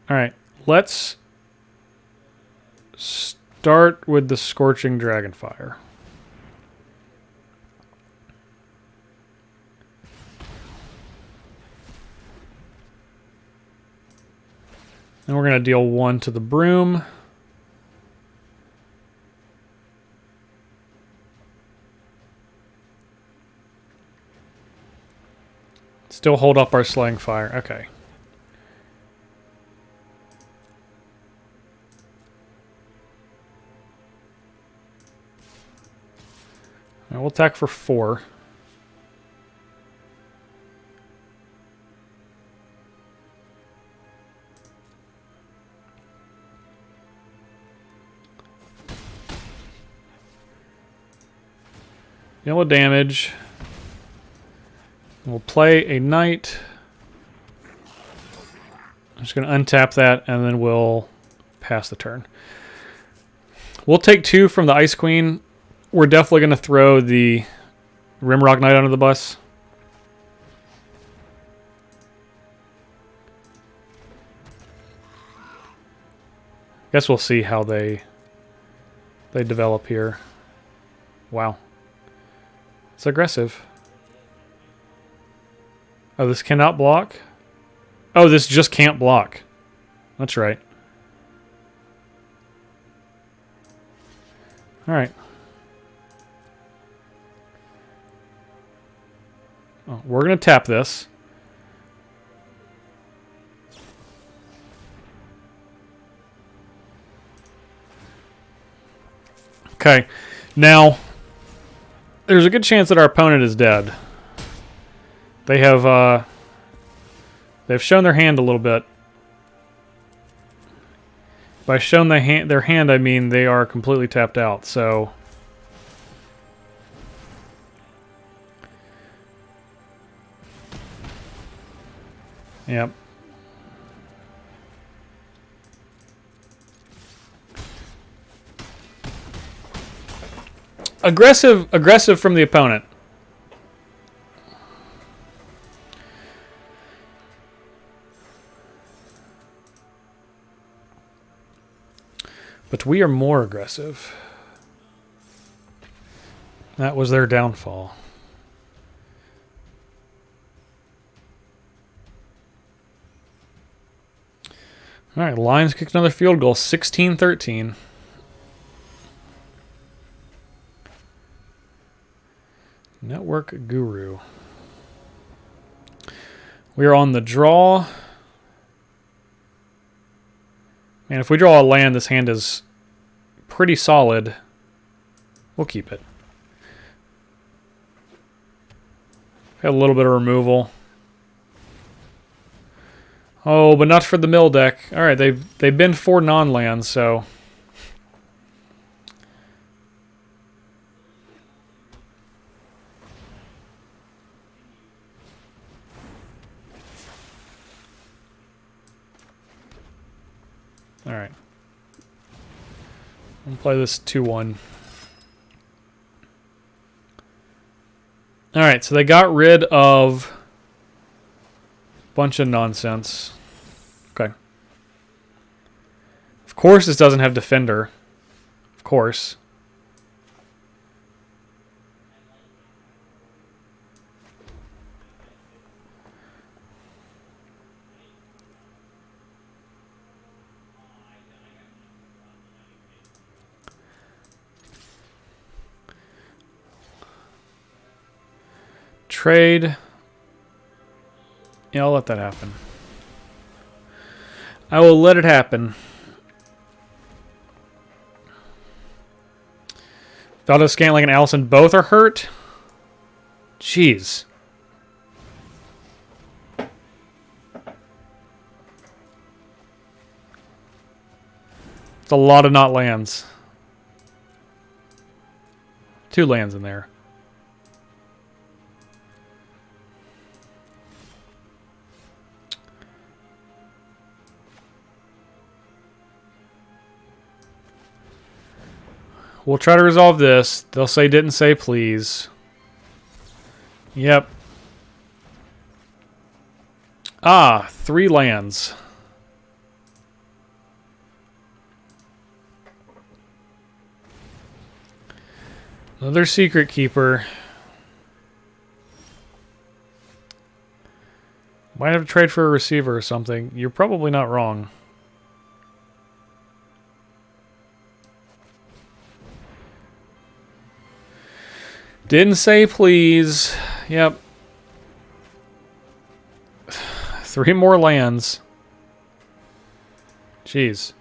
Alright, let's start with the Scorching Dragonfire. And we're going to deal 1 to the Broom. Still hold up our Slaying Fire. Okay. Now we'll attack for 4. Yellow damage. We'll play a knight. I'm just going to untap that, and then we'll pass the turn. We'll take 2 from the Ice Queen. We're definitely going to throw the Rimrock Knight under the bus. Guess we'll see how they develop here. Wow. It's aggressive. Oh, this cannot block? Oh, this just can't block. That's right. Alright. Oh, we're going to tap this. Okay. Now, there's a good chance that our opponent is dead. They have, they've shown their hand a little bit. By shown their hand, I mean they are completely tapped out, so... Yep. Aggressive from the opponent. But we are more aggressive. That was their downfall. All right, Lions kicked another field goal, 16-13. Network Guru. We are on the draw. And if we draw a land, this hand is pretty solid. We'll keep it. Got a little bit of removal. Oh, but not for the mill deck. All right, they've been 4 non-lands, so... All right. We'll play this 2-1. All right, so they got rid of a bunch of nonsense. Okay. Of course this doesn't have Defender. Of course. Trade. Yeah, I'll let that happen. I will let it happen. Valdez Scantling and Allison both are hurt? Jeez. It's a lot of not lands. 2 lands in there. We'll try to resolve this. They'll say didn't say please. Yep. Ah, 3 lands. Another Secret Keeper. Might have to trade for a receiver or something. You're probably not wrong. Didn't say please. Yep. 3 more lands. Jeez.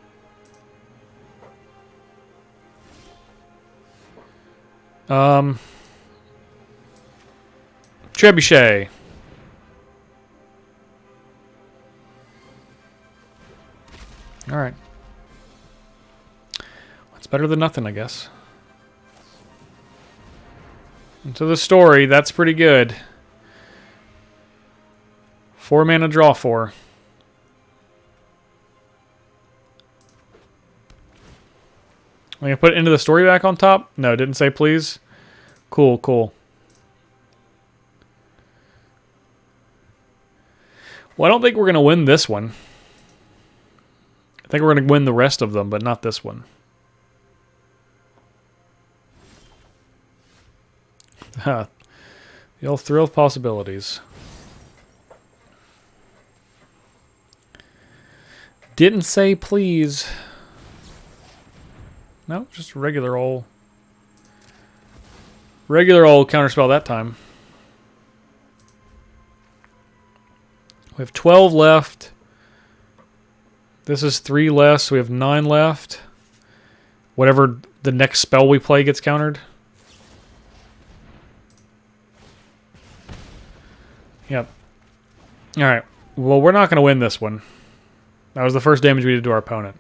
Trebuchet. All right. It's better than nothing, I guess. Into the story, that's pretty good. 4 mana draw 4. I'm going to put Into the Story back on top? No, didn't say please. Cool, cool. Well, I don't think we're going to win this one. I think we're going to win the rest of them, but not this one. You'll thrill with possibilities. Didn't say please. No, just regular old counterspell that time. We have 12 left. This is 3 less, so we have 9 left. Whatever the next spell we play gets countered. Yep. Alright. Well, we're not going to win this one. That was the first damage we did to our opponent.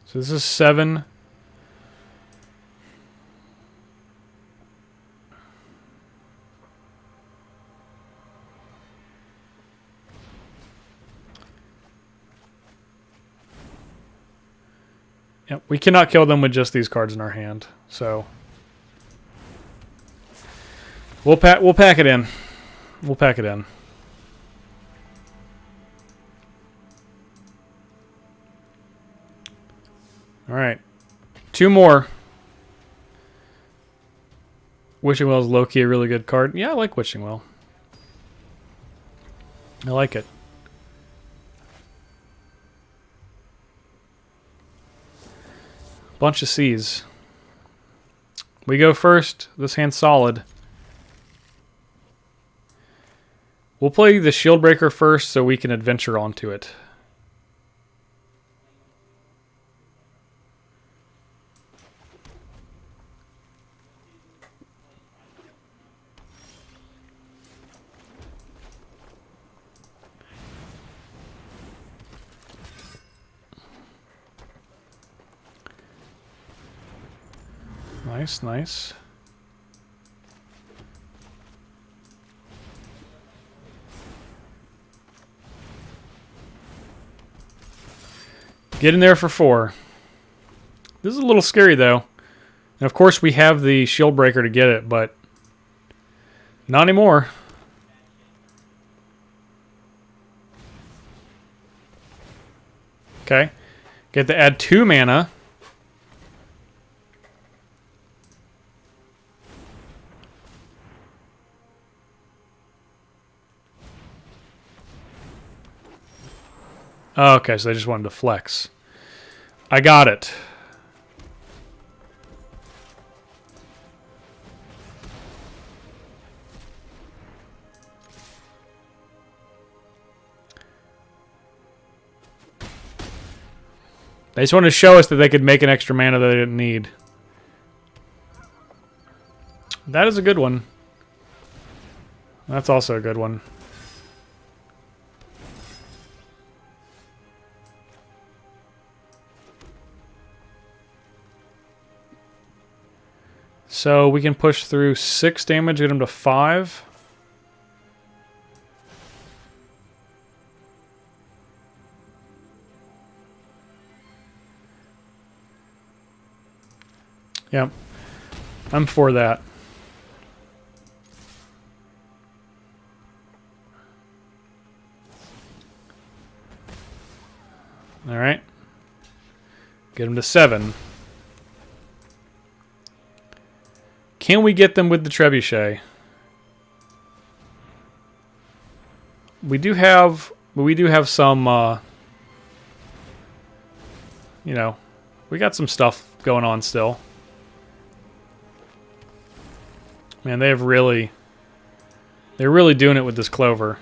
So this is 7. Yep, we cannot kill them with just these cards in our hand. So we'll pack it in. We'll pack it in. All right. 2 more. Wishing Well is low-key a really good card. Yeah, I like Wishing Well. I like it. Bunch of C's. We go first. This hand's solid. We'll play the Shield Breaker first so we can adventure onto it. Nice, nice. Get in there for 4. This is a little scary, though. And of course, we have the Shield Breaker to get it, but not anymore. Okay. Get to add 2 mana. Oh, okay, so they just wanted to flex. I got it. They just wanted to show us that they could make an extra mana that they didn't need. That is a good one. That's also a good one. So we can push through 6 damage, get him to 5. Yep. I'm for that. Alright. Get him to 7. Can we get them with the trebuchet? We do have some, you know, we got some stuff going on still. Man, they're really doing it with this Clover.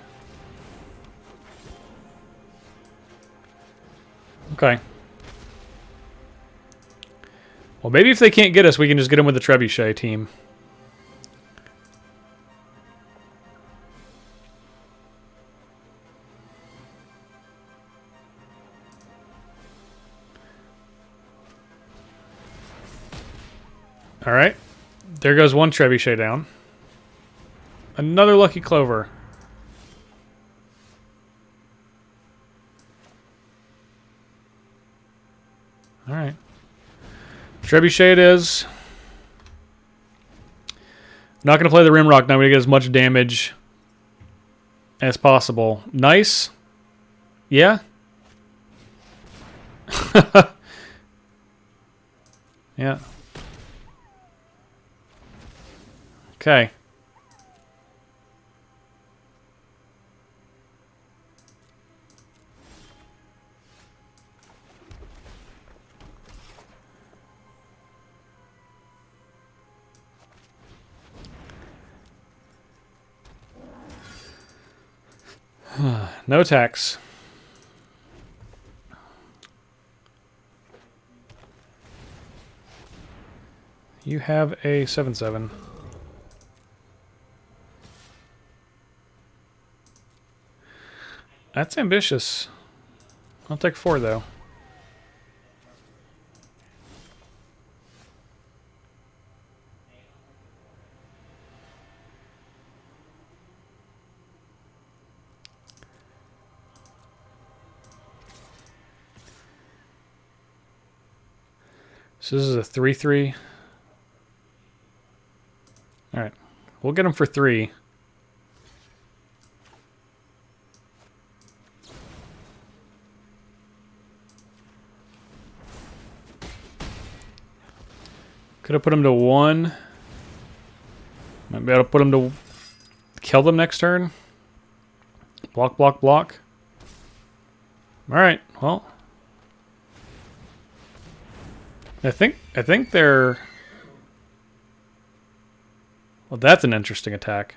Okay. Well, maybe if they can't get us, we can just get them with the trebuchet team. All right. There goes one trebuchet down. Another lucky Clover. All right. Trebuchet it is. Not going to play the Rimrock now. We're going to get as much damage as possible. Nice. Yeah. Yeah. Okay. No tax. You have a 7/7. That's ambitious. I'll take 4 though. So this is a 3/3. All right, we'll get him for 3. Could have put him to 1. Might be able to put him to kill them next turn. Block, block, block. All right, well, I think they're. Well, that's an interesting attack.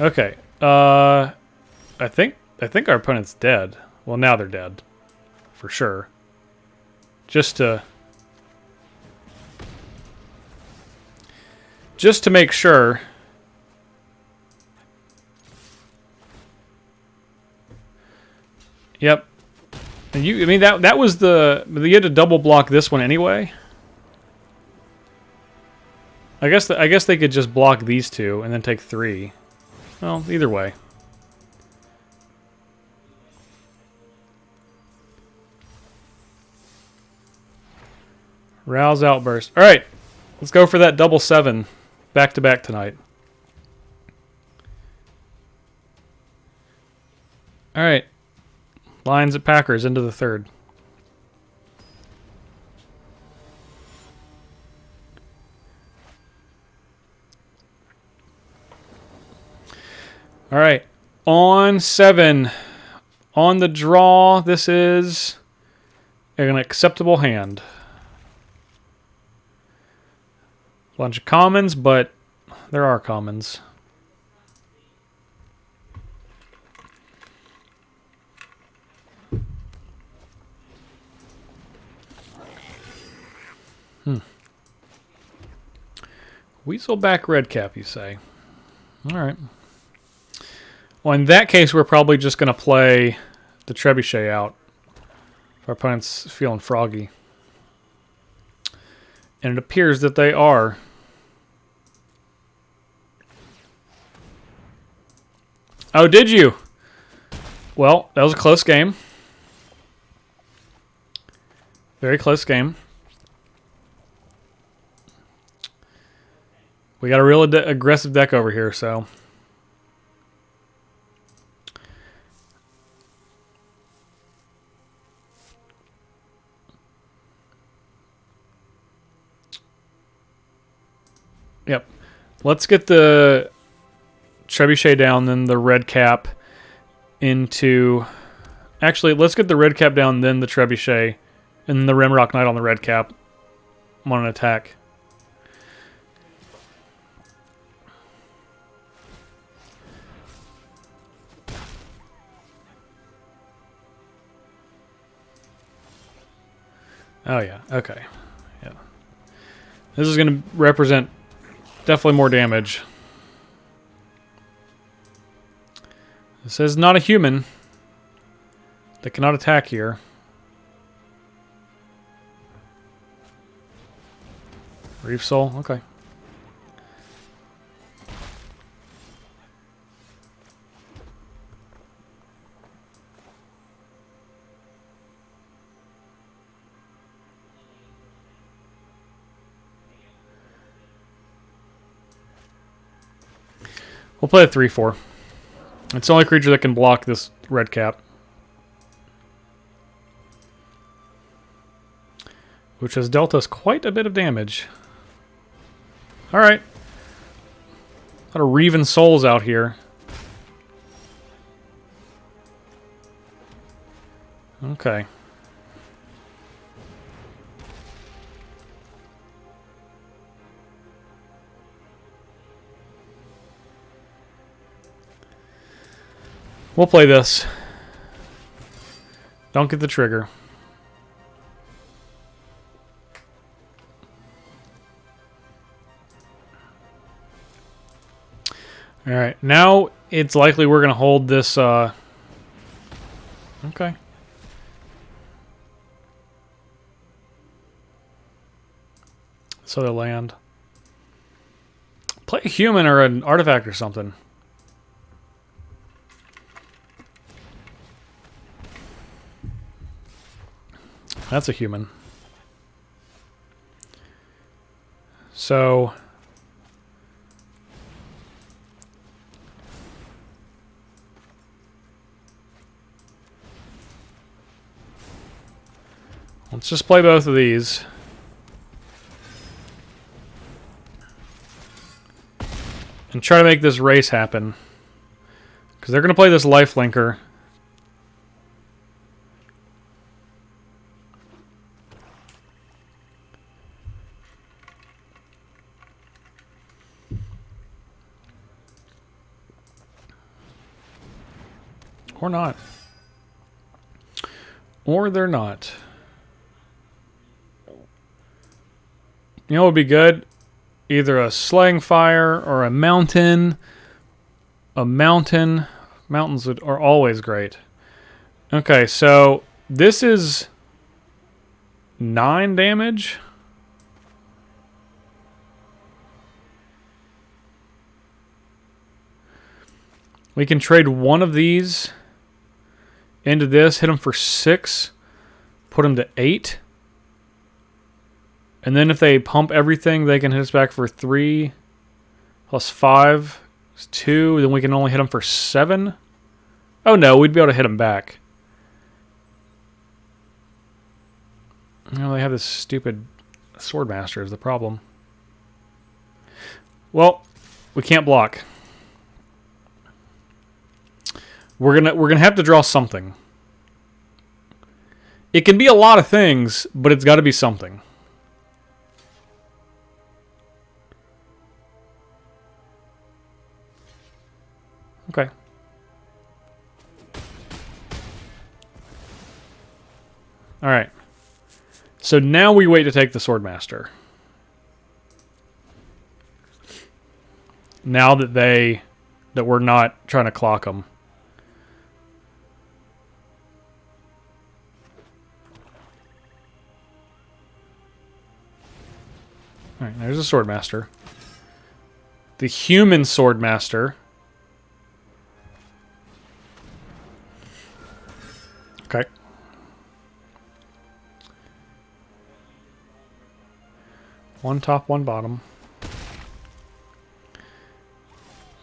Okay, I think our opponent's dead. Well, now they're dead, for sure. Just to make sure. Yep. And I mean that was the. You had to double block this one anyway. I guess they could just block these 2 and then take 3. Well, either way. Rouse outburst. All right, let's go for that double 7, back to back tonight. All right, Lions at Packers into the 3rd. All right, on 7, on the draw. This is an acceptable hand. Bunch of commons, but there are commons. Weaselback Redcap, you say? All right. Well, in that case, we're probably just going to play the Trebuchet out. If our opponent's feeling froggy. And it appears that they are. Oh, did you? Well, that was a close game. Very close game. We got a real aggressive deck over here, so. Yep. Let's get the Trebuchet down, then the red cap into... Actually, let's get the red cap down, then the Trebuchet, and then the Rimrock Knight on the red cap. I'm on an attack. Oh, yeah. Okay. Yeah. This is going to represent definitely more damage. This is not a human. They cannot attack here. Reef Soul? Okay. We'll play a 3/4. It's the only creature that can block this red cap. Which has dealt us quite a bit of damage. Alright. A lot of Reaving Souls out here. Okay. We'll play this. Don't get the trigger. Alright, now it's likely we're going to hold this... Okay. So they'll land. Play a human or an artifact or something. That's a human. So... let's just play both of these. And try to make this race happen. Because they're going to play this lifelinker. Or not. Or they're not. You know what would be good? Either a slaying fire or a mountain. A mountain. Mountains are always great. Okay, so this is 9 damage. We can trade one of these into this, hit them for 6, put them to 8. And then if they pump everything, they can hit us back for 3 plus 5 is 2. Then we can only hit them for 7. Oh no, we'd be able to hit them back. No, they have this stupid Swordmaster is the problem. Well, we can't block. We're gonna have to draw something. It can be a lot of things, but it's got to be something. Okay. All right. So now we wait to take the Swordmaster. Now that we're not trying to clock them. All right, there's a Swordmaster. The human Swordmaster. Okay. One top, one bottom.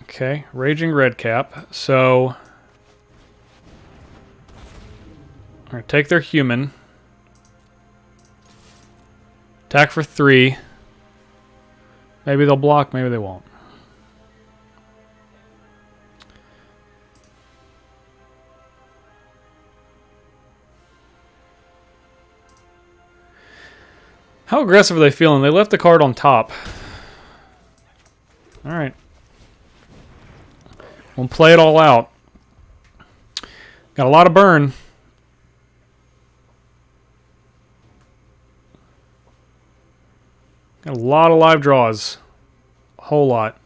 Okay, Raging Redcap. So, all right, take their human. Attack for 3. Maybe they'll block, maybe they won't. How aggressive are they feeling? They left the card on top. Alright. We'll play it all out. Got a lot of burn. Got a lot of live draws. A whole lot.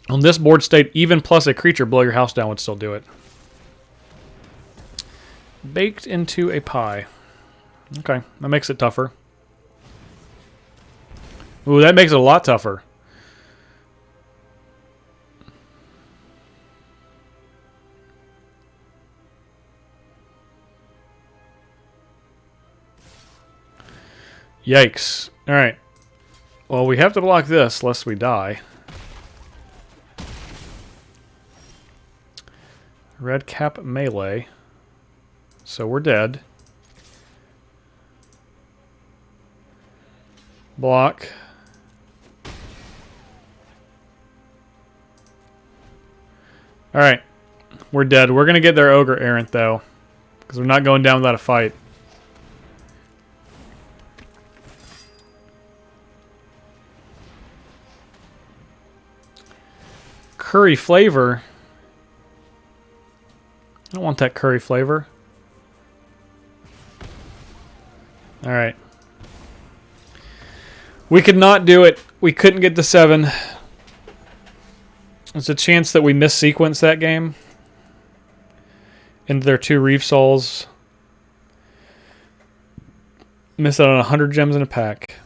On this board state, even plus a creature blow your house down would still do it. Baked into a pie. Okay, that makes it tougher. Ooh, that makes it a lot tougher. Yikes. Alright. Well, we have to block this lest we die. Red cap melee. So we're dead. Block. Alright. We're dead. We're going to get their ogre errant, though. Because we're not going down without a fight. Curry flavor. I don't want that curry flavor. Alright. We could not do it. We couldn't get to 7. There's a chance that we mis-sequence that game into their 2 Reef Souls. Missed out on 100 gems in a pack.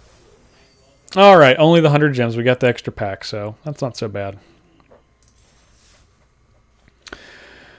Alright, only the 100 gems. We got the extra pack, so that's not so bad.